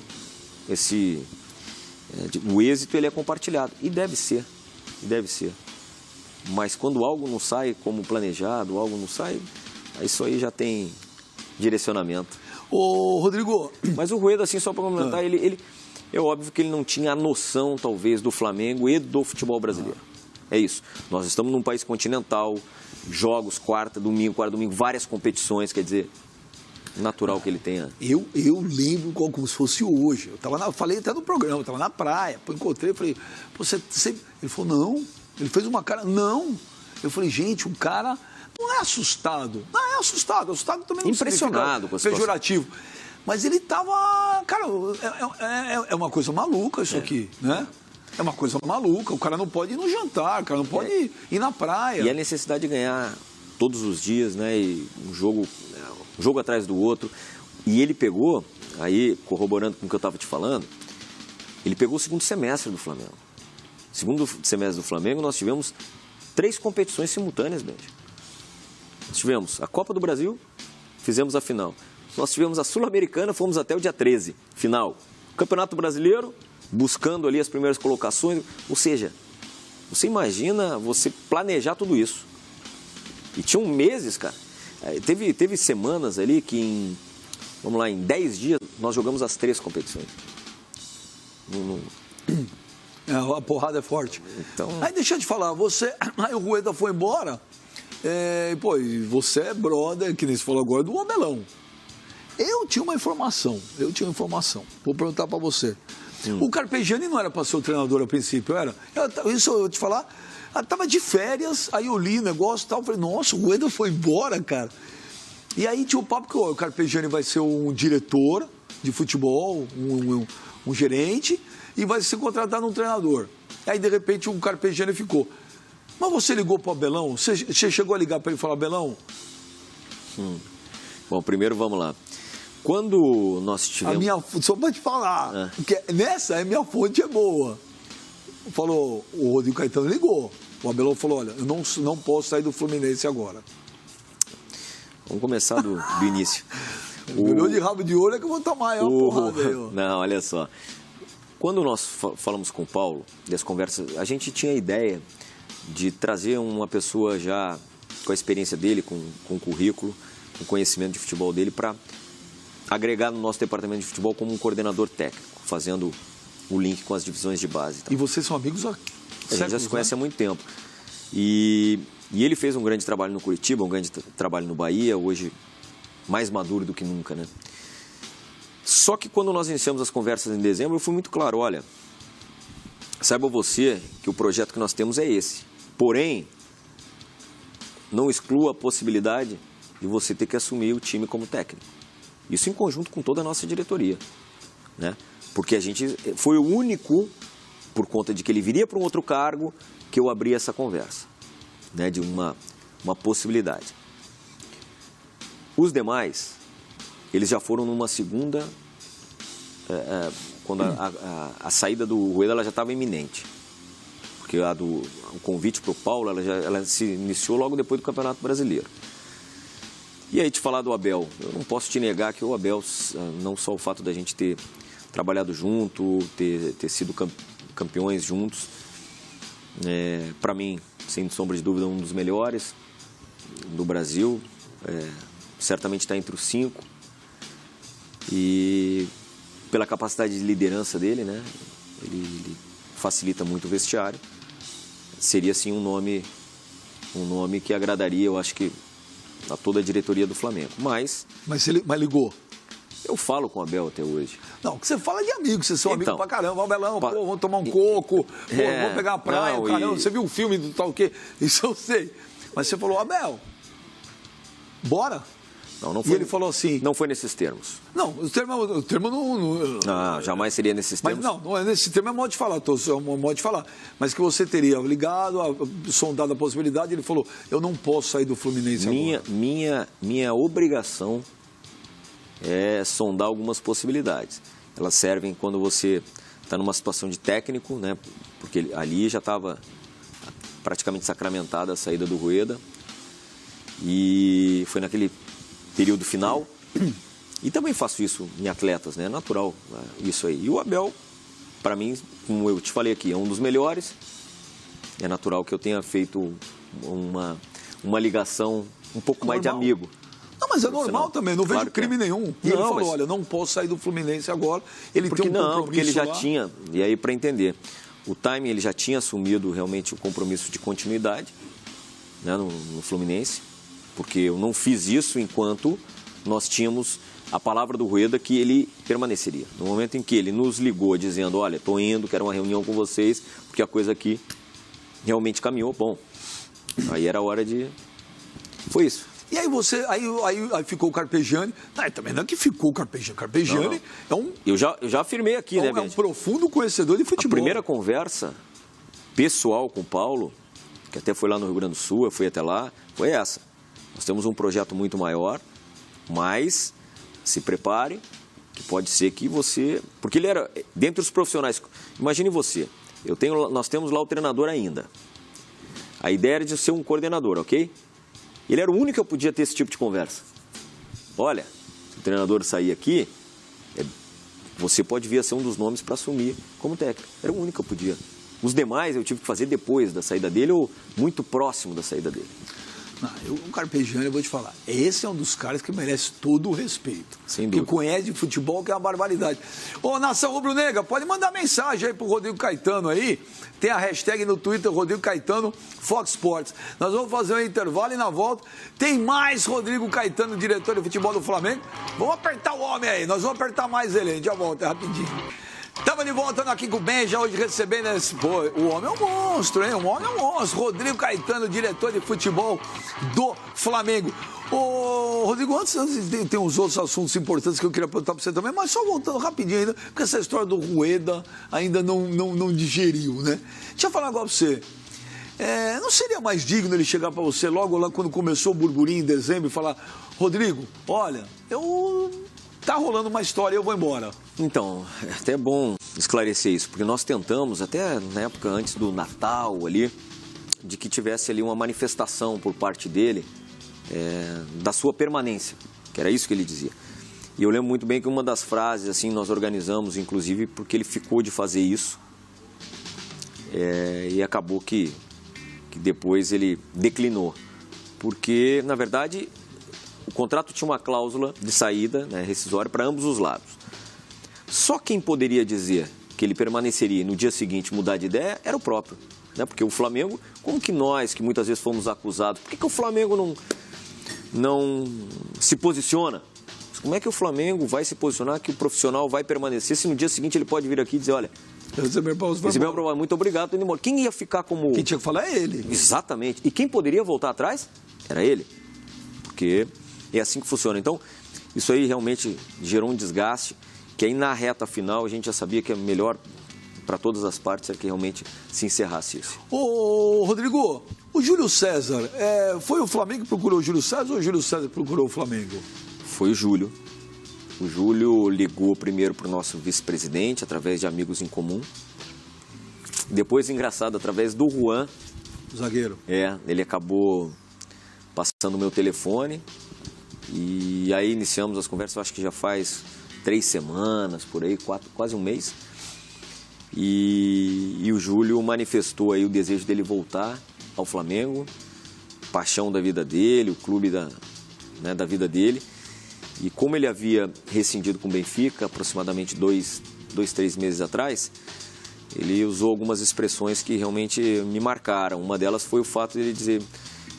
o êxito ele é compartilhado. E deve ser. Mas quando algo não sai como planejado, algo não sai, isso aí já tem direcionamento. Ô, Rodrigo... Mas o Rueda, assim, só para comentar, ele é óbvio que ele não tinha a noção, talvez, do Flamengo e do futebol brasileiro. É isso. Nós estamos num país continental, jogos, quarta, domingo, várias competições, quer dizer, natural que ele tenha. Eu lembro como se fosse hoje. Falei até no programa, eu estava na praia, encontrei, falei, você... Ele falou, não. Ele fez uma cara, não. Eu falei, gente, um cara... Não é assustado. Não, é assustado. Assustado também não impressionado com a situação. Pejorativo. Mas ele estava... Cara, é uma coisa maluca isso aqui, né? É uma coisa maluca. O cara não pode ir no jantar, o cara não pode ir na praia. E a necessidade de ganhar todos os dias, né? E um jogo atrás do outro. E ele pegou, aí corroborando com o que eu estava te falando, ele pegou o segundo semestre do Flamengo. Segundo semestre do Flamengo, nós tivemos 3 competições simultâneas, Benji. Nós tivemos a Copa do Brasil, fizemos a final. Nós tivemos a Sul-Americana, fomos até o dia 13, final. Campeonato Brasileiro, buscando ali as primeiras colocações. Ou seja, você imagina você planejar tudo isso. E tinham meses, cara. Teve semanas ali que em 10 dias, nós jogamos as 3 competições. A porrada é forte. Então... Aí deixa eu te falar, aí o Rueda foi embora... e você é brother, que nem você falou agora, do Abelão. Eu tinha uma informação. Vou perguntar para você. O Carpegiani não era para ser o treinador a princípio, era? Isso eu vou te falar. Ela estava de férias, aí eu li o negócio e tal. Falei, nossa, o Rueda foi embora, cara. E aí tinha o papo que o Carpegiani vai ser um diretor de futebol, um gerente, e vai ser contratado um treinador. Aí, de repente, o Carpegiani ficou... Mas você ligou para o Abelão? Você chegou a ligar para ele e falar, Abelão? Bom, primeiro vamos lá. Quando nós tivemos... Só para te falar, porque nessa minha fonte é boa. Falou, o Rodrigo Caetano ligou. O Abelão falou, olha, eu não posso sair do Fluminense agora. Vamos começar do início. Olhou de rabo de olho é que eu vou tomar uma porrada aí. Ó. Não, olha só. Quando nós falamos com o Paulo, das conversas, a gente tinha a ideia de trazer uma pessoa já a experiência dele, com o currículo, com o conhecimento de futebol dele, para agregar no nosso departamento de futebol como um coordenador técnico, fazendo o link com as divisões de base. E vocês são amigos há A gente já se conhece né? há muito tempo. E ele fez um grande trabalho no Curitiba, um grande trabalho no Bahia, hoje mais maduro do que nunca, né? Só que quando nós iniciamos as conversas em dezembro, eu fui muito claro, olha, saiba você que o projeto que nós temos é esse. Porém, não exclua a possibilidade de você ter que assumir o time como técnico. Isso em conjunto com toda a nossa diretoria, né? Porque a gente foi o único, por conta de que ele viria para um outro cargo, que eu abri essa conversa, né? De uma possibilidade. Os demais, eles já foram numa segunda, quando a saída do Rueda ela já estava iminente. Porque o convite para o Paulo, ela se iniciou logo depois do Campeonato Brasileiro. E aí, te falar do Abel, eu não posso te negar que o Abel, não só o fato da gente ter trabalhado junto, ter sido campeões juntos, para mim, sem sombra de dúvida, um dos melhores do Brasil, certamente está entre os 5, e pela capacidade de liderança dele, né, ele facilita muito o vestiário, seria sim um nome que agradaria, eu acho que, a toda a diretoria do Flamengo. Mas ligou? Eu falo com o Abel até hoje. Não, que você fala de amigos, vocês são amigos pra caramba. Abelão, pô, vamos tomar um coco, vamos pegar a praia, não, caramba. Você viu o filme do tal o quê? Isso eu sei. Mas você falou, Abel, bora? Não foi, e ele falou assim... Não foi nesses termos. Não, o termo não... jamais seria nesses termos. Mas não é nesse termo, é modo de falar, é um modo de falar. Mas que você teria ligado, sondado a possibilidade, ele falou, eu não posso sair do Fluminense agora. Minha obrigação é sondar algumas possibilidades. Elas servem quando você está numa situação de técnico, né? Porque ali já estava praticamente sacramentada a saída do Rueda. E foi naquele período final. E também faço isso em atletas, né? É natural, isso aí. E o Abel, para mim, como eu te falei aqui, é um dos melhores. É natural que eu tenha feito uma ligação um pouco mais de amigo. Não, mas é normal também, não vejo crime nenhum. E ele falou, olha, não posso sair do Fluminense agora. Ele tem um compromisso porque ele já lá. tinha, e aí para entender, o timing ele já tinha assumido realmente o compromisso de continuidade, né, no Fluminense, porque eu não fiz isso enquanto nós tínhamos a palavra do Rueda que ele permaneceria. No momento em que ele nos ligou dizendo, olha, estou indo, quero uma reunião com vocês, porque a coisa aqui realmente caminhou, bom, aí era hora de... Foi isso. E aí aí ficou o Carpegiani. Não, também não é que ficou o Carpegiani. Carpegiani é um... Eu já afirmei aqui, né, é um profundo conhecedor de futebol. A primeira conversa pessoal com o Paulo, que até foi lá no Rio Grande do Sul, eu fui até lá, foi essa. Nós temos um projeto muito maior, mas se prepare, que pode ser que você... Porque ele era, dentre os profissionais, imagine você, nós temos lá o treinador ainda. A ideia era de ser um coordenador, ok? Ele era o único que podia ter esse tipo de conversa. Olha, se o treinador sair aqui, você pode vir a ser um dos nomes para assumir como técnico. Era o único que eu podia. Os demais eu tive que fazer depois da saída dele ou muito próximo da saída dele. Não, o Carpegiani, eu vou te falar, esse é um dos caras que merece todo o respeito. Sem dúvida. Que conhece de futebol, que é uma barbaridade. Ô, Nação Rubro-Negra, pode mandar mensagem aí pro Rodrigo Caetano aí. Tem a hashtag no Twitter, Rodrigo Caetano, Fox Sports. Nós vamos fazer um intervalo e na volta tem mais Rodrigo Caetano, diretor de futebol do Flamengo. Vamos apertar o homem aí, nós vamos apertar mais ele aí. Já volta, rapidinho. Estamos de volta aqui com o Benja, hoje recebendo esse... Pô, o homem é um monstro, hein? O homem é um monstro. Rodrigo Caetano, diretor de futebol do Flamengo. Ô, Rodrigo, antes tem uns outros assuntos importantes que eu queria perguntar para você também, mas só voltando rapidinho ainda, porque essa história do Rueda ainda não digeriu, né? Deixa eu falar agora para você. Não seria mais digno ele chegar para você logo lá quando começou o burburinho em dezembro e falar, Rodrigo, olha, tá rolando uma história e eu vou embora. Então, é até bom esclarecer isso, porque nós tentamos, até na época antes do Natal ali, de que tivesse ali uma manifestação por parte dele da sua permanência, que era isso que ele dizia. E eu lembro muito bem que uma das frases, assim, nós organizamos, inclusive, porque ele ficou de fazer isso, e acabou que depois ele declinou, porque, na verdade, o contrato tinha uma cláusula de saída, né, rescisória para ambos os lados. Só quem poderia dizer que ele permaneceria e no dia seguinte mudar de ideia era o próprio. Né? Porque o Flamengo, como que nós, que muitas vezes fomos acusados, por que o Flamengo não se posiciona? Como é que o Flamengo vai se posicionar que o profissional vai permanecer se no dia seguinte ele pode vir aqui e dizer, olha, recebeu muito obrigado, tô indo embora. Quem ia ficar como... Quem tinha que falar é ele. Exatamente. E quem poderia voltar atrás era ele. Porque é assim que funciona. Então, isso aí realmente gerou um desgaste, que aí na reta final a gente já sabia que é melhor para todas as partes é que realmente se encerrasse isso. Ô, Rodrigo, o Júlio César, foi o Flamengo que procurou o Júlio César ou o Júlio César que procurou o Flamengo? Foi o Júlio. O Júlio ligou primeiro para o nosso vice-presidente, através de amigos em comum. Depois, engraçado, através do Juan. O zagueiro. Ele acabou passando o meu telefone. E aí iniciamos as conversas, eu acho que já faz 3 semanas, por aí, quase um mês. E o Júlio manifestou aí o desejo dele voltar ao Flamengo, paixão da vida dele, o clube da vida dele. E como ele havia rescindido com o Benfica, aproximadamente 3 meses atrás, ele usou algumas expressões que realmente me marcaram. Uma delas foi o fato de ele dizer,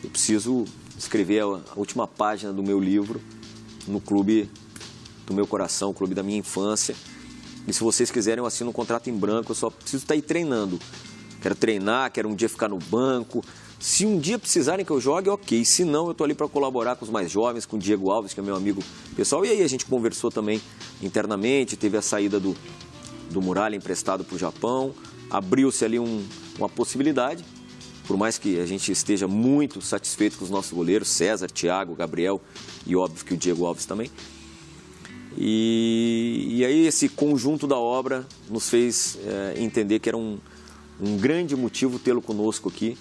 eu preciso escrever a última página do meu livro no clube do meu coração, o clube da minha infância. E se vocês quiserem, eu assino um contrato em branco, eu só preciso estar aí treinando. Quero treinar, quero um dia ficar no banco. Se um dia precisarem que eu jogue, ok. Se não, eu estou ali para colaborar com os mais jovens, com o Diego Alves, que é meu amigo pessoal. E aí a gente conversou também internamente, teve a saída do Muralha emprestado para o Japão. Abriu-se ali uma possibilidade, por mais que a gente esteja muito satisfeito com os nossos goleiros, César, Thiago, Gabriel e óbvio que o Diego Alves também. E aí esse conjunto da obra nos fez entender que era um grande motivo tê-lo conosco aqui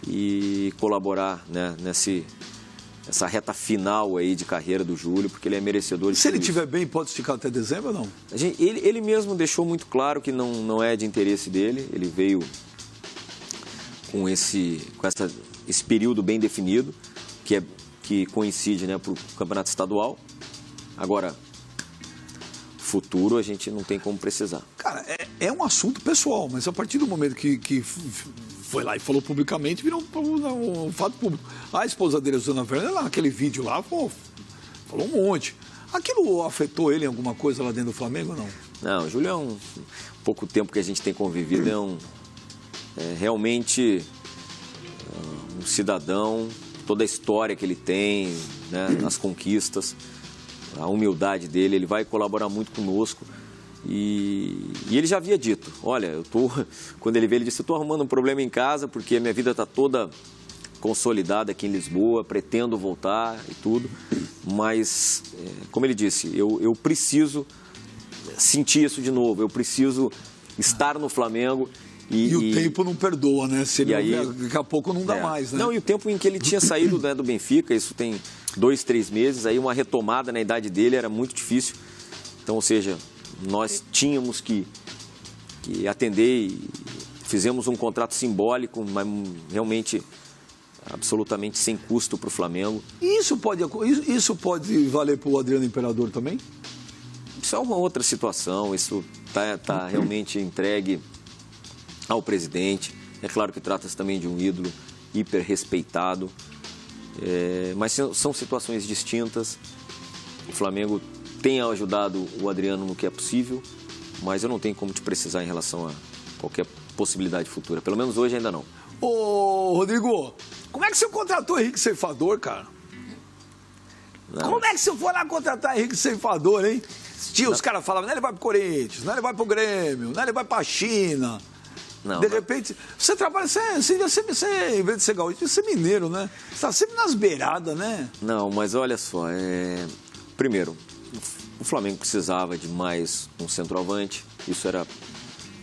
e colaborar, né, nessa reta final aí de carreira do Júlio, porque ele é merecedor de Se ele estiver bem, pode esticar até dezembro ou não? Ele mesmo deixou muito claro que não é de interesse dele, ele veio com esse período bem definido, que coincide, né, para o campeonato estadual. Agora, futuro a gente não tem como precisar. Cara, é um assunto pessoal, mas a partir do momento que foi lá e falou publicamente, virou um fato público. A esposa dele, a Susana Fernandes, naquele vídeo lá, falou um monte. Aquilo afetou ele em alguma coisa lá dentro do Flamengo ou não? Não, o Júlio é pouco tempo que a gente tem convivido, realmente um cidadão, toda a história que ele tem, né, as conquistas, a humildade dele, ele vai colaborar muito conosco. E ele já havia dito, olha, quando ele veio, ele disse, eu estou arrumando um problema em casa porque a minha vida está toda consolidada aqui em Lisboa, pretendo voltar e tudo, mas, como ele disse, eu preciso sentir isso de novo, eu preciso estar no Flamengo. E o tempo não perdoa, né? Se ele daqui a pouco não dá mais, né? Não, e o tempo em que ele tinha saído, né, do Benfica, isso tem 2, 3 meses, aí uma retomada na idade dele era muito difícil. Então, ou seja, nós tínhamos que atender e fizemos um contrato simbólico, mas realmente absolutamente sem custo para o Flamengo. E isso pode valer para o Adriano Imperador também? Isso é uma outra situação, isso tá realmente entregue ao presidente. É claro que trata-se também de um ídolo hiper respeitado, mas são situações distintas. O Flamengo tem ajudado o Adriano no que é possível, mas eu não tenho como te precisar em relação a qualquer possibilidade futura. Pelo menos hoje ainda não. Ô, Rodrigo, como é que você contratou o Henrique Ceifador, cara? Não. Como é que você foi lá contratar Henrique Ceifador, hein? Os caras falavam, não, ele vai pro Corinthians, não, ele vai pro Grêmio, não, ele vai pra China. Não, de repente, você trabalha, você em vez de ser gaúcho, você ser mineiro, né? Você tá sempre nas beiradas, né? Não, mas olha só, primeiro, o Flamengo precisava de mais um centroavante, isso era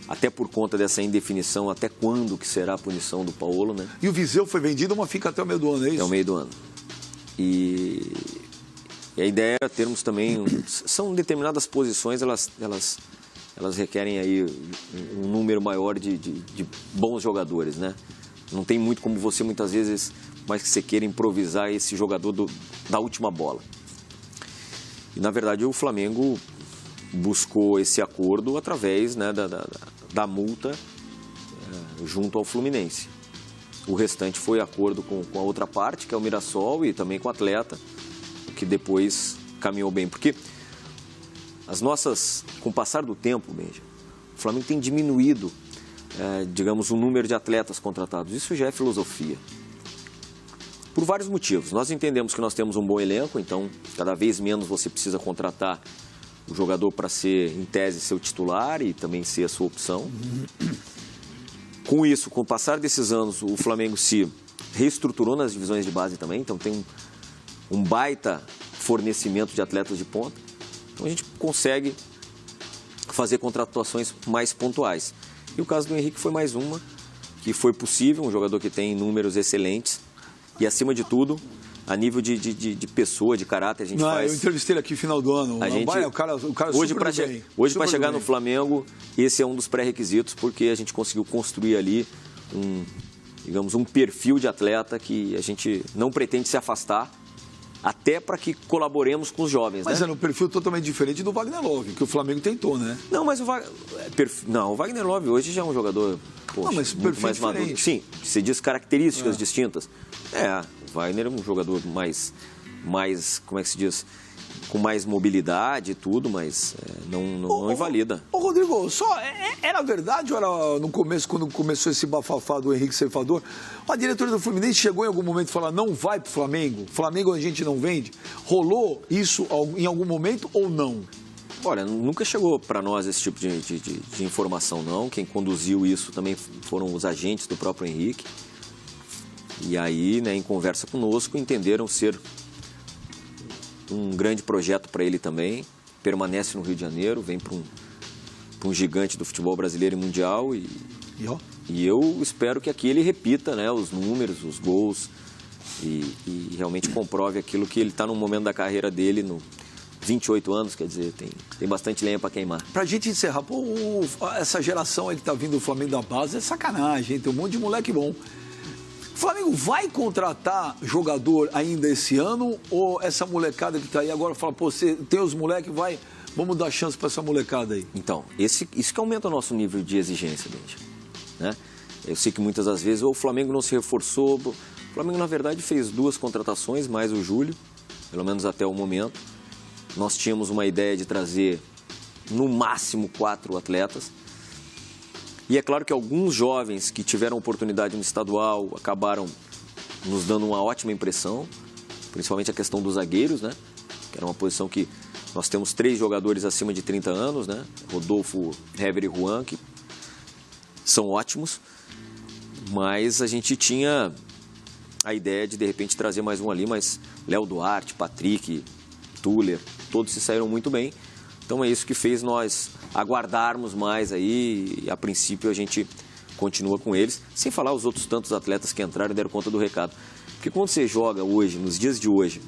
até por conta dessa indefinição, até quando que será a punição do Paulo, né? E o Viseu foi vendido, mas fica até o meio do ano, é isso? Até o meio do ano. E a ideia era termos também, são determinadas posições, elas requerem aí um número maior de bons jogadores, né? Não tem muito como você muitas vezes mais que você queira improvisar esse jogador da última bola. E, na verdade, o Flamengo buscou esse acordo através, né, da multa junto ao Fluminense. O restante foi acordo com a outra parte, que é o Mirassol, e também com o atleta, que depois caminhou bem. Porque com o passar do tempo, Benja, o Flamengo tem diminuído, digamos, o número de atletas contratados. Isso já é filosofia. Por vários motivos. Nós entendemos que nós temos um bom elenco, então cada vez menos você precisa contratar o jogador para ser, em tese, seu titular e também ser a sua opção. Com isso, com o passar desses anos, o Flamengo se reestruturou nas divisões de base também, então tem um baita fornecimento de atletas de ponta. Então a gente consegue fazer contratações mais pontuais. E o caso do Henrique foi mais uma, que foi possível, um jogador que tem números excelentes. E, acima de tudo, a nível de pessoa, de caráter, a gente faz... Eu entrevistei ele aqui no final do ano. O cara hoje, para chegar bem. no Flamengo, esse é um dos pré-requisitos, porque a gente conseguiu construir ali um perfil de atleta que a gente não pretende se afastar, até para que colaboremos com os jovens. Mas né? era um perfil totalmente diferente do Wagner Love, que o Flamengo tentou, né? Não, mas o Wagner Love hoje já é um jogador muito mais maduro. Sim, você diz características distintas. O Wagner é um jogador mais, como é que se diz, com mais mobilidade e tudo, mas não invalida. Ô Rodrigo, era verdade ou era no começo, quando começou esse bafafá do Henrique Ceifador, a diretoria do Fluminense chegou em algum momento e falou, não vai pro Flamengo a gente não vende? Rolou isso em algum momento ou não? Olha, nunca chegou para nós esse tipo de informação, não. Quem conduziu isso também foram os agentes do próprio Henrique. E aí, né, em conversa conosco, entenderam ser um grande projeto para ele também. Permanece no Rio de Janeiro, vem para um gigante do futebol brasileiro e mundial. E eu espero que aqui ele repita, né, os números, os gols e realmente comprove aquilo que ele está no momento da carreira dele, 28 anos, quer dizer, tem bastante lenha para queimar. Pra gente encerrar, essa geração aí que tá vindo do Flamengo da base é sacanagem, hein? Tem um monte de moleque bom. O Flamengo vai contratar jogador ainda esse ano ou essa molecada que tá aí agora fala, você tem os moleques, vamos dar chance para essa molecada aí? Então, isso que aumenta o nosso nível de exigência, gente, né? Eu sei que muitas das vezes o Flamengo não se reforçou, o Flamengo na verdade fez 2 contratações, mais o Júlio, pelo menos até o momento. Nós tínhamos uma ideia de trazer no máximo 4 atletas. E é claro que alguns jovens que tiveram oportunidade no estadual acabaram nos dando uma ótima impressão, principalmente a questão dos zagueiros, né? Que era uma posição que nós temos 3 jogadores acima de 30 anos, né? Rodolfo, Hever e Juan, que são ótimos, mas a gente tinha a ideia de repente trazer mais um ali, mas Léo Duarte, Patrick, Tuller, todos se saíram muito bem. Então é isso que fez nós aguardarmos mais aí e a princípio a gente continua com eles, sem falar os outros tantos atletas que entraram e deram conta do recado. Porque quando você joga hoje, nos dias de hoje,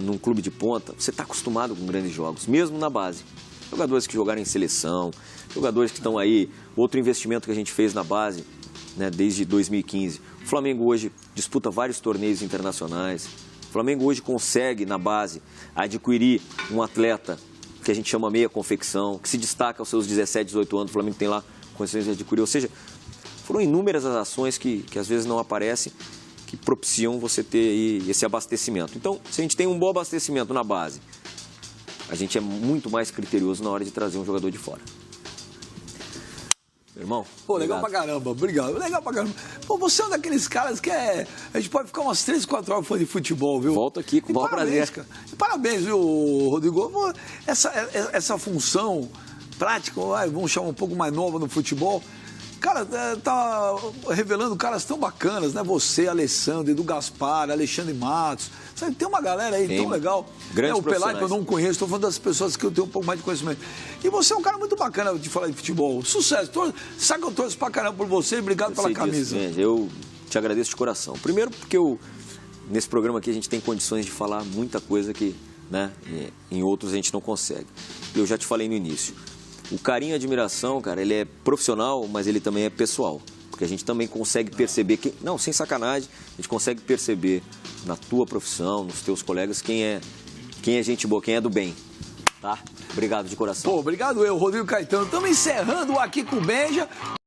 num clube de ponta, você está acostumado com grandes jogos, mesmo na base. Jogadores que jogaram em seleção, jogadores que estão aí, outro investimento que a gente fez na base, né, desde 2015. O Flamengo hoje disputa vários torneios internacionais. O Flamengo hoje consegue, na base, adquirir um atleta que a gente chama meia confecção, que se destaca aos seus 17, 18 anos, o Flamengo tem lá condições de adquirir. Ou seja, foram inúmeras as ações que às vezes não aparecem, que propiciam você ter aí esse abastecimento. Então, se a gente tem um bom abastecimento na base, a gente é muito mais criterioso na hora de trazer um jogador de fora. Meu irmão? Legal pra caramba, obrigado. Legal pra caramba. Você é um daqueles caras que a gente pode ficar umas 3, 4 horas falando de futebol, viu? Volto aqui com o maior prazer. Cara. E parabéns, viu, Rodrigo? Essa função prática, vamos chamar um pouco mais nova no futebol, cara, tá revelando caras tão bacanas, né? Você, Alessandro, Edu Gaspar, Alexandre Matos. Sabe, tem uma galera aí tão legal. Grandes o Pelé, que eu não conheço, estou falando das pessoas que eu tenho um pouco mais de conhecimento. E você é um cara muito bacana de falar de futebol. Sucesso. Sabe que eu torço pra caramba por você. Obrigado pela camisa. Disso, eu te agradeço de coração. Primeiro porque nesse programa aqui a gente tem condições de falar muita coisa que, né, em outros a gente não consegue. Eu já te falei no início. O carinho e a admiração, cara, ele é profissional, mas ele também é pessoal. porque a gente também consegue perceber, não, sem sacanagem, a gente consegue perceber na tua profissão, nos teus colegas, quem é gente boa, quem é do bem, tá? Obrigado de coração. Pô, obrigado eu, Rodrigo Caetano. Estamos encerrando Aqui com o Benja.